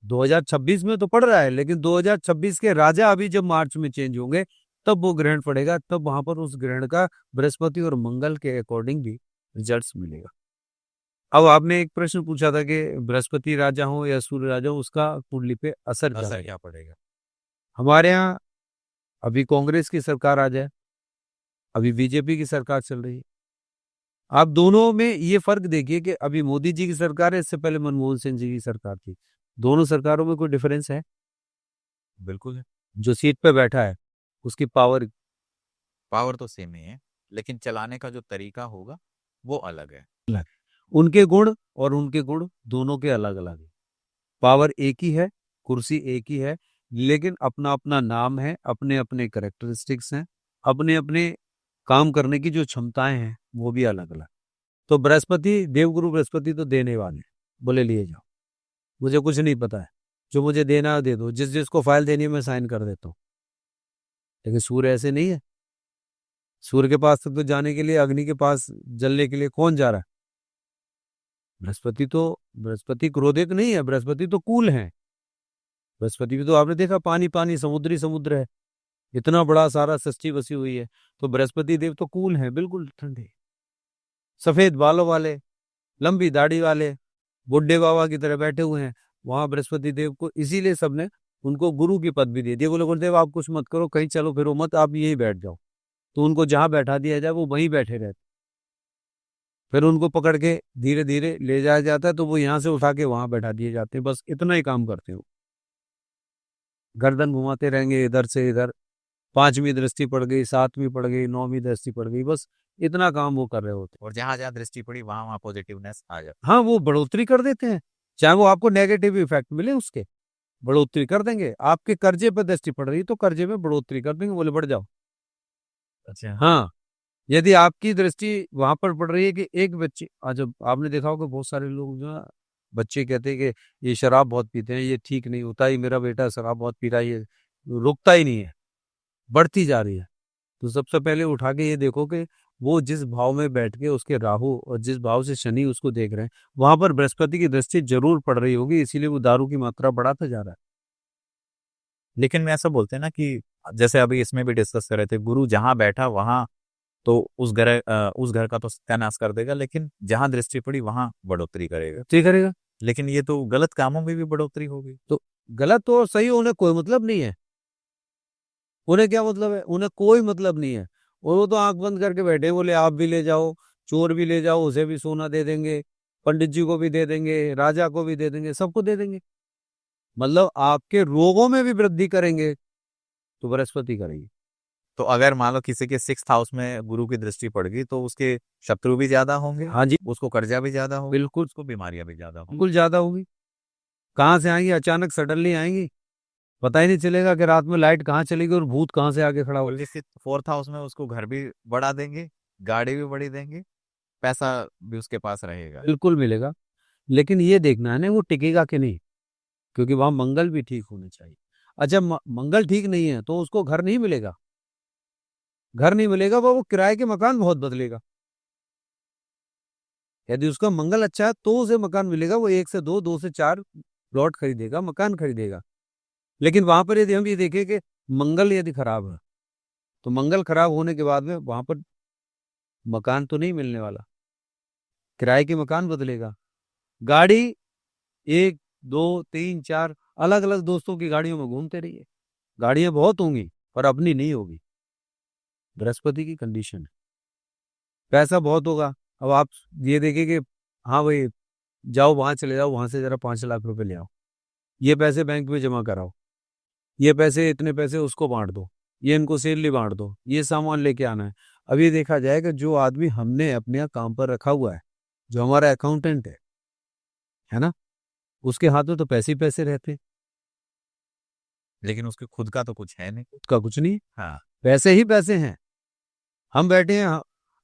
2026 में तो पड़ रहा है, लेकिन 2026 के राजा अभी जब मार्च में चेंज होंगे तब वो ग्रहण पड़ेगा, तब वहां पर उस ग्रहण का बृहस्पति और मंगल के अकॉर्डिंग भी रिजल्ट्स मिलेगा। अब आपने एक प्रश्न पूछा था कि बृहस्पति राजा हो या सूर्य राजा हो, उसका कुंडली पे असर क्या पड़ेगा? हमारे यहाँ अभी कांग्रेस की सरकार आ जाए, अभी बीजेपी की सरकार चल रही है। आप दोनों में ये फर्क देखिए कि अभी मोदी जी की सरकार है, इससे पहले मनमोहन सिंह जी की सरकार थी। दोनों सरकारों में कोई डिफरेंस है? बिल्कुल है। जो सीट पे बैठा है उसकी पावर तो सेम ही है, लेकिन चलाने का जो तरीका होगा वो अलग है। उनके गुण और उनके गुण दोनों के अलग अलग है। पावर एक ही है, कुर्सी एक ही है, लेकिन अपना अपना नाम है, अपने अपने कैरेक्टरिस्टिक्स हैं, अपने अपने काम करने की जो क्षमताएं हैं वो भी अलग अलग। तो बृहस्पति, देवगुरु बृहस्पति तो देने वाले, बोले लिए जाओ, मुझे कुछ नहीं पता है, जो मुझे देना है दे दो, जिस जिसको फाइल देनी है मैं साइन कर देता हूँ। लेकिन सूर्य ऐसे नहीं है। सूर्य के पास तक तो जाने के लिए, अग्नि के पास जलने के लिए कौन जा रहा है? बृहस्पति क्रोधित नहीं है, बृहस्पति तो कूल है। बृहस्पति भी तो आपने देखा पानी पानी, समुद्री समुद्र है, इतना बड़ा सारा सृष्टि बसी हुई है। तो बृहस्पति देव तो कूल है, बिल्कुल ठंडे, सफेद बालों वाले, लंबी दाढ़ी वाले, बुड्ढे बाबा की तरह बैठे हुए हैं। वहां बृहस्पति देव को इसीलिए सबने उनको गुरु की पद भी दे दी। बोले गुरुदेव आप कुछ मत करो, कहीं चलो फिरो मत, आप यहीं बैठ जाओ। तो उनको जहां बैठा दिया जाए वो वहीं बैठे रहते। फिर उनको पकड़ के धीरे धीरे ले जाया जाता है, तो वो यहाँ से उठा के वहां बैठा दिए जाते हैं। बस इतना ही काम करते हैं। गर्दन घुमाते रहेंगे इधर से इधर, 5वीं दृष्टि पड़ गई, 7वीं पड़ गई, 9वीं दृष्टि पड़ गई, बस इतना काम वो कर रहे होते। और जहां जहां दृष्टि पड़ी वहां वहां पॉजिटिवनेस आ जाती। हाँ, वो बढ़ोतरी कर देते हैं, चाहे वो आपको नेगेटिव इफेक्ट मिले उसके, बढ़ोतरी कर देंगे। आपके कर्जे पर दृष्टि पड़ रही तो कर्जे में बढ़ोतरी कर देंगे, बोले बढ़ जाओ। अच्छा। हाँ, यदि आपकी दृष्टि वहां पर पड़ रही है कि एक बच्चे, आज जब आपने देखा होगा बहुत सारे लोग जो है बच्चे कहते हैं कि ये शराब बहुत पीते हैं, ये ठीक नहीं होता, ही मेरा बेटा शराब बहुत पी रहा है, ये रुकता ही नहीं है, बढ़ती जा रही है। तो सबसे पहले उठा के ये देखो कि वो जिस भाव में बैठ के उसके राहु और जिस भाव से शनि उसको देख रहे हैं, वहां पर बृहस्पति की दृष्टि जरूर पड़ रही होगी, इसीलिए वो दारू की मात्रा बढ़ाता जा रहा है। लेकिन मैं ऐसा बोलते हैं ना कि जैसे अभी इसमें भी डिस्कस कर रहे थे, गुरु जहां बैठा वहां तो उस घर का तो सत्यानाश कर देगा, लेकिन जहां दृष्टि पड़ी वहां बढ़ोतरी करेगा। ठीक करेगा। लेकिन ये तो गलत कामों में भी बढ़ोतरी होगी। तो गलत और सही उन्हें कोई मतलब नहीं है। उन्हें क्या मतलब है? उन्हें कोई मतलब नहीं है। और वो तो आंख बंद करके बैठे हैं, बोले आप भी ले जाओ, चोर भी ले जाओ, उसे भी सोना दे देंगे, पंडित जी को भी दे देंगे, राजा को भी दे देंगे, सबको दे देंगे। मतलब आपके रोगों में भी वृद्धि करेंगे तो बृहस्पति करेंगे। तो अगर मान लो किसी के 6th हाउस में गुरु की दृष्टि पड़ गई तो उसके शत्रु भी ज्यादा होंगे, हाँ जी, उसको कर्जा भी ज्यादा होगा, बिल्कुल उसको बीमारियां भी ज्यादा होंगी। बिल्कुल ज्यादा होगी। कहाँ से आएंगी? अचानक सडनली आएंगी, पता ही नहीं चलेगा कि रात में लाइट कहाँ चलेगी और भूत कहाँ से आके खड़ा हो। और जिसके 4th हाउस में उसको घर भी बढ़ा देंगे, गाड़ी भी बड़ी देंगे, पैसा भी उसके पास रहेगा। बिल्कुल मिलेगा, लेकिन ये देखना है ना वो टिकेगा कि नहीं, क्योंकि वहां मंगल भी ठीक होने चाहिए। अच्छा, मंगल ठीक नहीं है तो उसको घर नहीं मिलेगा। घर नहीं मिलेगा, वो किराए के मकान बहुत बदलेगा। यदि उसका मंगल अच्छा है तो उसे मकान मिलेगा, वो 1 से 2, 2 से 4 प्लॉट खरीदेगा, मकान खरीदेगा। लेकिन वहां पर यदि हम ये देखें कि मंगल यदि खराब है, तो मंगल खराब होने के बाद में वहां पर मकान तो नहीं मिलने वाला, किराए के मकान बदलेगा। गाड़ी 1, 2, 3, 4 अलग अलग दोस्तों की गाड़ियों में घूमते रहिए, गाड़ियां बहुत होंगी पर अपनी नहीं होगी। बृहस्पति की कंडीशन है। पैसा बहुत होगा। अब आप ये देखिए कि हाँ भाई, जाओ वहां चले जाओ, वहां से जरा 5 लाख रुपए ले आओ, ये पैसे बैंक में जमा कराओ, ये पैसे इतने पैसे उसको बांट दो, ये इनको सैलरी बांट दो, ये सामान लेके आना है। अब ये देखा जाए कि जो आदमी हमने अपने यहाँ काम पर रखा हुआ है, जो हमारा अकाउंटेंट है ना, उसके हाथ में तो पैसे ही पैसे रहते हैं। लेकिन उसके खुद का तो कुछ है नहीं। उसका कुछ नहीं, हाँ। पैसे ही पैसे हैं। हम बैठे हैं,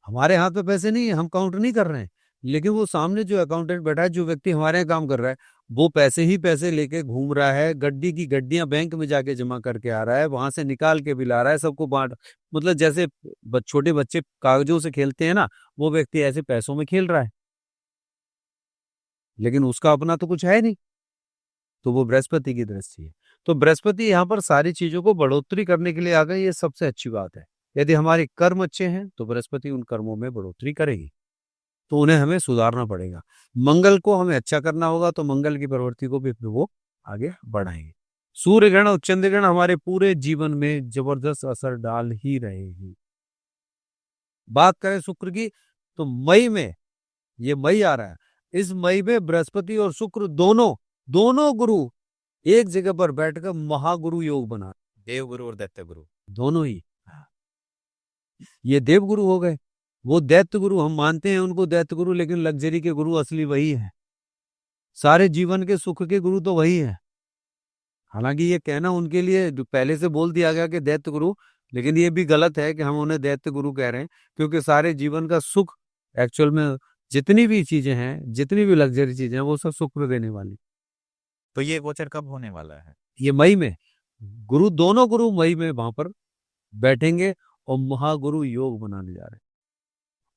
हमारे हाथ में पैसे नहीं है, हम काउंट नहीं कर रहे हैं, लेकिन वो सामने जो अकाउंटेंट बैठा है, जो व्यक्ति हमारे यहाँ काम कर रहा है, वो पैसे ही पैसे लेके घूम रहा है, गड्डी की गड्डियां बैंक में जाके जमा करके आ रहा है, वहां से निकाल के भी ला रहा है, सबको बांट। मतलब जैसे छोटे बच्चे कागजों से खेलते हैं ना, वो व्यक्ति ऐसे पैसों में खेल रहा है, लेकिन उसका अपना तो कुछ है नहीं। तो वो बृहस्पति की दृष्टि है। तो बृहस्पति यहाँ पर सारी चीजों को बढ़ोतरी करने के लिए आ गए, ये सबसे अच्छी बात है। यदि हमारे कर्म अच्छे हैं तो बृहस्पति उन कर्मों में बढ़ोतरी करेगी, तो उन्हें हमें सुधारना पड़ेगा। मंगल को हमें अच्छा करना होगा तो मंगल की प्रवृत्ति को भी वो आगे बढ़ाएंगे। सूर्य ग्रहण और चंद्र ग्रहण हमारे पूरे जीवन में जबरदस्त असर डाल ही रहेगी। बात करें शुक्र की, तो मई में, ये मई आ रहा है, इस मई में बृहस्पति और शुक्र दोनों दोनों गुरु एक जगह पर बैठकर महागुरु योग बना, देव गुरु और दैत्य गुरु दोनों ही। ये देव गुरु हो गए, वो दैत्य गुरु हम मानते हैं उनको दैत्य गुरु, लेकिन लग्जरी के गुरु असली वही है, सारे जीवन के सुख के गुरु तो वही है। हालांकि ये कहना उनके लिए पहले से बोल दिया गया कि दैत्य गुरु, लेकिन ये भी गलत है कि हम उन्हें दैत्य गुरु कह रहे हैं, क्योंकि सारे जीवन का सुख एक्चुअल में जितनी भी चीजें हैं, जितनी भी लग्जरी चीजें हैं, वो सब सुख देने वाली। तो ये गोचर कब होने वाला है? ये मई में, गुरु दोनों गुरु मई में वहां पर बैठेंगे और महागुरु योग बनाने जा रहे हैं।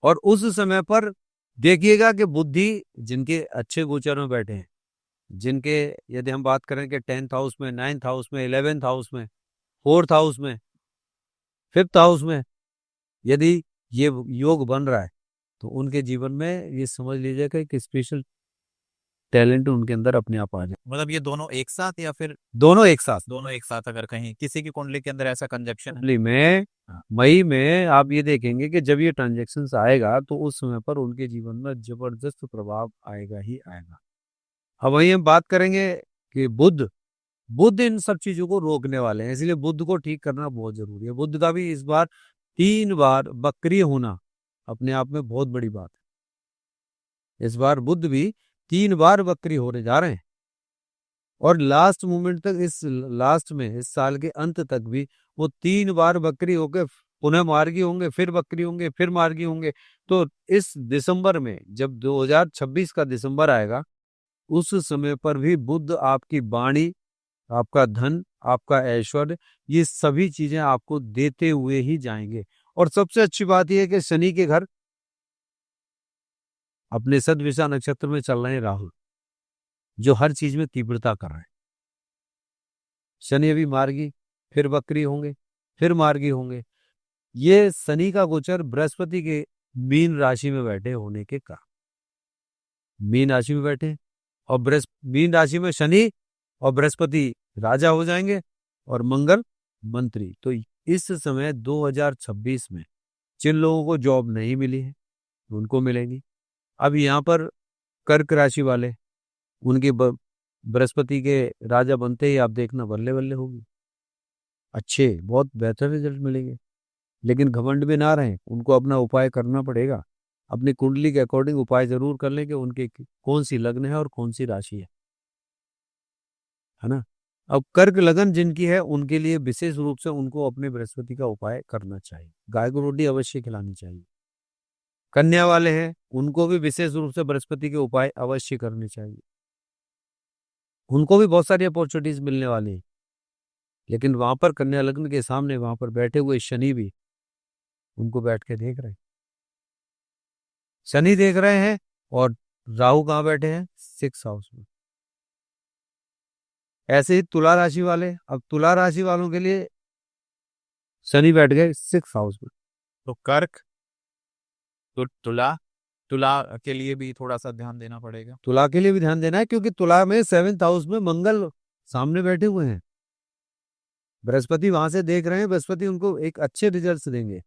और उस समय पर देखिएगा कि बुद्धि जिनके अच्छे गोचर में बैठे हैं, जिनके, यदि हम बात करें कि 10th हाउस में, 9th हाउस में, 11th हाउस में, 4th हाउस में, 5th हाउस में, यदि ये योग बन रहा है, तो उनके जीवन में ये समझ लीजिएगा कि स्पेशल टैलेंट उनके अंदर अपने आप आ जाए। मतलब ये दोनों एक साथ या फिर दोनों एक साथ? दोनों एक साथ अगर कहीं किसी की कुंडली के अंदर ऐसा कंजक्शन है। कुंडली में मई में आप ये देखेंगे कि जब ये ट्रांजेक्शन आएगा तो उस समय पर उनके जीवन में जबरदस्त प्रभाव आएगा ही आएगा। अब वही हम बात करेंगे कि बुध बुध इन सब चीजों को रोकने वाले हैं, इसलिए बुध को ठीक करना बहुत जरूरी है। बुध का भी इस बार 3 बार वक्रीय होना अपने आप में बहुत बड़ी बात है। इस बार बुध भी 3 बार वक्री होने जा रहे हैं, और लास्ट मोमेंट तक, इस लास्ट में, इस साल के अंत तक भी वो 3 बार वक्री होकर पुनः मार्गी होंगे, फिर वक्री होंगे, फिर मार्गी होंगे। तो इस दिसंबर में जब 2026 का दिसंबर आएगा, उस समय पर भी बुध आपकी वाणी, आपका धन, आपका ऐश्वर्य, ये सभी चीजें आपको देते हुए ही जाएंगे। और सबसे अच्छी बात यह है कि शनि के घर अपने सदविषा नक्षत्र में चल रहे हैं राहु, जो हर चीज में तीव्रता कर रहे हैं। शनि अभी मार्गी, फिर वक्री होंगे, फिर मार्गी होंगे। ये शनि का गोचर बृहस्पति के मीन राशि में बैठे होने के कारण, मीन राशि में बैठे और मीन राशि में शनि और बृहस्पति राजा हो जाएंगे और मंगल मंत्री। तो इस समय 2026 में जिन लोगों को जॉब नहीं मिली है उनको मिलेगी। अब यहाँ पर कर्क राशि वाले, उनके बृहस्पति के राजा बनते ही आप देखना बल्ले बल्ले होगी, अच्छे बहुत बेहतर रिजल्ट मिलेंगे। लेकिन घमंड में ना रहें, उनको अपना उपाय करना पड़ेगा। अपनी कुंडली के अकॉर्डिंग उपाय जरूर कर लें कि उनके कौन सी लग्न है और कौन सी राशि है ना। अब कर्क लगन जिनकी है उनके लिए विशेष रूप से उनको अपने बृहस्पति का उपाय करना चाहिए, गाय को रोटी अवश्य खिलानी चाहिए। कन्या वाले हैं उनको भी विशेष रूप से बृहस्पति के उपाय अवश्य करने चाहिए। उनको भी बहुत सारी अपॉर्चुनिटीज मिलने वाली है। लेकिन वहां पर कन्या लग्न के सामने वहां पर बैठे हुए शनि भी उनको बैठ के देख रहे हैं, शनि देख रहे हैं। और राहु कहाँ बैठे हैं? 6th हाउस में। ऐसे ही तुला राशि वाले, अब तुला राशि वालों के लिए शनि बैठ गए 6th हाउस में। तो कर्क, तो तुला के लिए भी थोड़ा सा ध्यान देना पड़ेगा। तुला के लिए भी ध्यान देना है क्योंकि तुला में 7th हाउस में मंगल सामने बैठे हुए हैं, बृहस्पति वहां से देख रहे हैं। बृहस्पति उनको एक अच्छे रिजल्ट देंगे।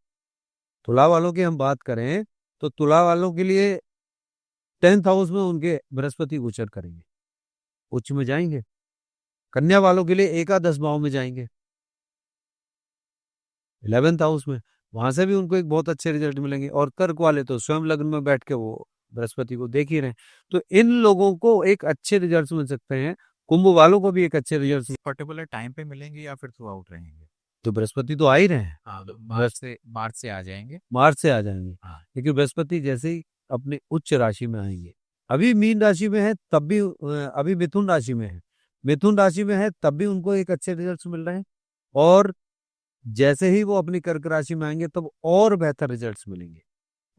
तुला वालों की हम बात करें तो तुला वालों के लिए 10th हाउस में उनके बृहस्पति गोचर करेंगे, उच्च में जाएंगे। कन्या वालों के लिए एकादश भाव में जाएंगे, 11th हाउस में, वहां से भी उनको एक बहुत अच्छे रिजल्ट मिलेंगे। और कर्क वाले तो स्वयं लग्न में बैठ के वो बृहस्पति को देख ही रहे हैं। तो इन लोगों को एक अच्छे रिजल्ट मिल सकते हैं। कुंभ वालों को भी एक अच्छे रिजल्ट पर्टिकुलर टाइम पे मिलेंगे या फिर थ्रू आउट रहेंगे? तो बृहस्पति तो आ ही रहे हैं। हाँ, मार्च से आ जाएंगे। मार्च से आ जाएंगे। हाँ। लेकिन बृहस्पति जैसे ही अपने उच्च राशि में आएंगे, अभी मीन राशि में है तब भी, अभी मिथुन राशि में है, मिथुन राशि में है तब भी उनको एक अच्छे रिजल्ट मिल रहे हैं। और जैसे ही वो अपनी कर्क राशि में आएंगे तब और बेहतर रिजल्ट्स मिलेंगे।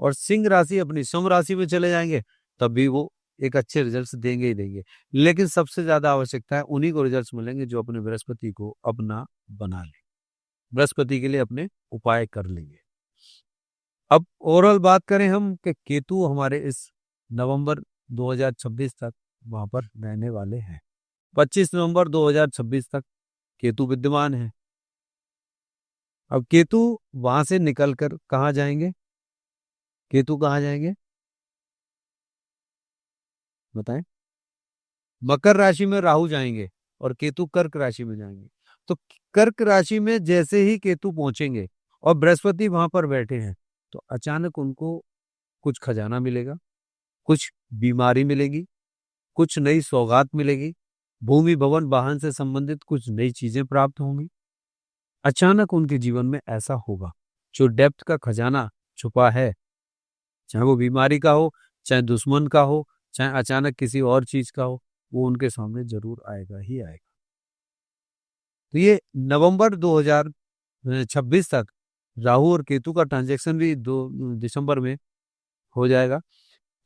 और सिंह राशि अपनी सम राशि में चले जाएंगे तब भी वो एक अच्छे रिजल्ट्स देंगे ही देंगे। लेकिन सबसे ज्यादा आवश्यकता है उन्हीं को रिजल्ट्स मिलेंगे जो अपने बृहस्पति को अपना बना ले, बृहस्पति के लिए अपने उपाय कर लेंगे। अब ओवरऑल बात करें हम कि केतु हमारे इस नवंबर 2026 तक वहां पर रहने वाले हैं। 25 नवंबर 2026 तक केतु विद्यमान है। अब केतु वहां से निकलकर कहाँ जाएंगे? केतु कहाँ जाएंगे बताएं? मकर राशि में राहु जाएंगे और केतु कर्क राशि में जाएंगे। तो कर्क राशि में जैसे ही केतु पहुंचेंगे और बृहस्पति वहां पर बैठे हैं तो अचानक उनको कुछ खजाना मिलेगा, कुछ बीमारी मिलेगी, कुछ नई सौगात मिलेगी, भूमि भवन वाहन से संबंधित कुछ नई चीजें प्राप्त होंगी। अचानक उनके जीवन में ऐसा होगा जो डेप्थ का खजाना छुपा है, चाहे वो बीमारी का हो, चाहे दुश्मन का हो, चाहे अचानक किसी और चीज का हो, वो उनके सामने जरूर आएगा ही आएगा। तो ये नवंबर 2026 तक राहु और केतु का ट्रांजैक्शन भी 2 दिसंबर में हो जाएगा।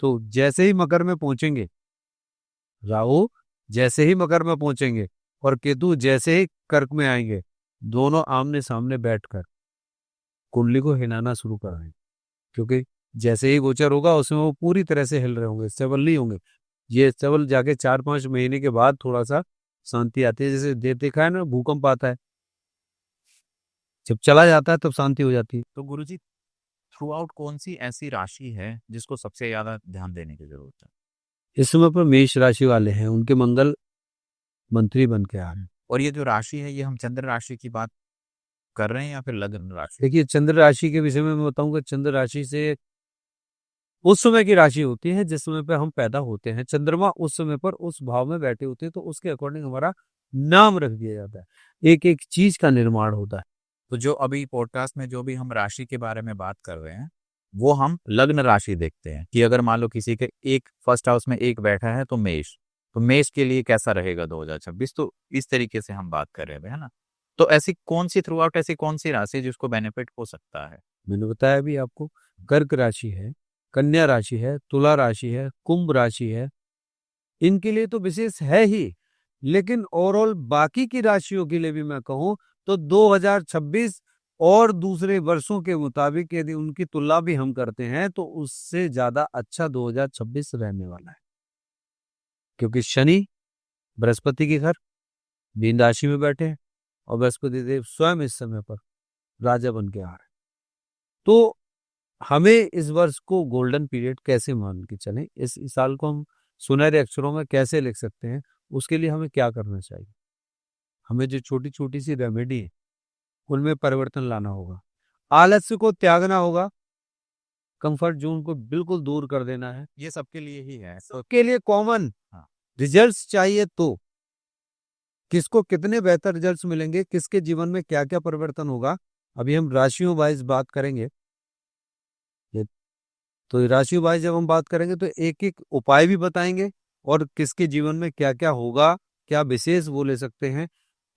तो जैसे ही मकर में पहुंचेंगे, राहु जैसे ही मकर में पहुंचेंगे और केतु जैसे ही कर्क में आएंगे, दोनों आमने सामने बैठकर कुंडली को हिलाना शुरू कराएंगे। क्योंकि जैसे ही गोचर होगा उसमें वो पूरी तरह से हिल रहे होंगे, स्टेबल नहीं होंगे। ये स्टेबल जाके 4-5 महीने के बाद थोड़ा सा शांति आती है। जैसे देखा है ना, भूकंप आता है, जब चला जाता है तब शांति हो जाती है। तो गुरुजी, थ्रू आउट कौन सी ऐसी राशि है जिसको सबसे ज्यादा ध्यान देने की जरूरत है? इस समय पर मेष राशि वाले हैं, उनके मंगल मंत्री बन के आ रहे हैं। और ये जो राशि है, ये हम चंद्र राशि की बात कर रहे हैं या फिर लग्न राशि? देखिए, चंद्र राशि के विषय में मैं बताऊंगा। चंद्र राशि से उस समय की राशि होती है जिस समय पे हम पैदा होते हैं। चंद्रमा उस समय पर उस भाव में बैठे होते हैं तो उसके अकॉर्डिंग हमारा नाम रख दिया जाता है। एक एक चीज का निर्माण होता है। तो जो अभी पॉडकास्ट में जो भी हम राशि के बारे में बात कर रहे हैं वो हम लग्न राशि देखते हैं कि अगर मान लो किसी के एक फर्स्ट हाउस में एक बैठा है तो मेष के लिए कैसा रहेगा 2026, तो इस तरीके से हम बात कर रहे हैं, है ना। तो ऐसी कौन सी थ्रू आउट ऐसी कौन सी राशि जिसको बेनिफिट हो सकता है? मैंने बताया भी आपको, कर्क राशि है, कन्या राशि है, तुला राशि है, कुंभ राशि है, इनके लिए तो विशेष है ही। लेकिन ओवरऑल बाकी की राशियों के लिए भी मैं कहूं तो 2026 और दूसरे वर्षों के मुताबिक यदि उनकी तुलना भी हम करते हैं तो उससे ज्यादा अच्छा 2026 रहने वाला है, क्योंकि शनि बृहस्पति के घर मीन राशि में बैठे हैं और बृहस्पति देव स्वयं इस समय पर राजा बन के आ रहे हैं। तो हमें इस वर्ष को गोल्डन पीरियड कैसे मान के चलें, इस साल को हम सुनहरे अक्षरों में कैसे लिख सकते हैं, उसके लिए हमें क्या करना चाहिए? हमें जो छोटी छोटी सी रेमेडी है उनमें परिवर्तन लाना होगा, आलस्य को त्यागना होगा, कंफर्ट जोन को बिल्कुल दूर कर देना है। ये सबके लिए ही है तो सबके लिए कॉमन हाँ। रिजल्ट्स चाहिए तो किसको कितने बेहतर रिजल्ट्स मिलेंगे, किसके जीवन में क्या क्या परिवर्तन होगा, अभी हम राशियों वाइज बात करेंगे। तो राशि वाइज जब हम बात करेंगे तो एक एक उपाय भी बताएंगे और किसके जीवन में क्या क्या होगा, क्या विशेष वो ले सकते हैं,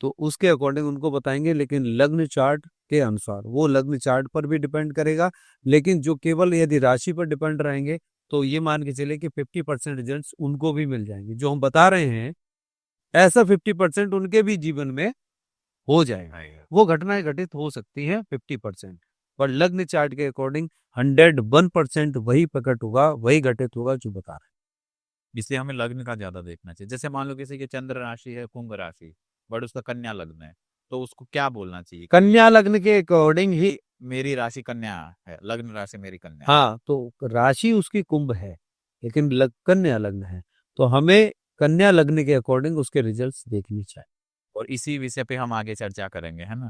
तो उसके अकॉर्डिंग उनको बताएंगे। लेकिन लग्न चार्ट के अनुसार, वो लग्न चार्ट पर भी डिपेंड करेगा, लेकिन जो केवल यदि राशि पर डिपेंड रहेंगे तो ये मान के चले कि 50% रिजल्ट उनको भी मिल जाएंगे। जो हम बता रहे हैं ऐसा 50% उनके भी जीवन में हो जाएगा। वो घटनाएं घटित हो सकती हैं 50%, पर लग्न चार्ट के अकॉर्डिंग 101% वही प्रकट होगा, वही घटित होगा जो बता रहे हैं। इसलिए हमें लग्न का ज्यादा देखना चाहिए। जैसे मान लो किसी की चंद्र राशि है कुंभ राशि बट उसका कन्या लग्न है, तो उसको क्या बोलना चाहिए? कन्या लग्न के अकॉर्डिंग ही, मेरी राशि कन्या है, लग्न राशि मेरी कन्या है। हाँ, तो राशि उसकी कुंभ है लेकिन कन्या लग्न है, तो हमें कन्या लग्न के अकॉर्डिंग उसके रिजल्ट्स देखनी चाहिए। और इसी विषय पे हम आगे चर्चा करेंगे, है ना।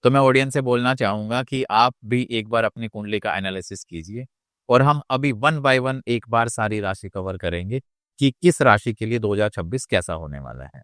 तो मैं ऑडियंस से बोलना चाहूंगा कि आप भी एक बार अपनी कुंडली का एनालिसिस कीजिए और हम अभी 1 बाय 1 एक बार सारी राशि कवर करेंगे कि किस राशि के लिए 2026 कैसा होने वाला है।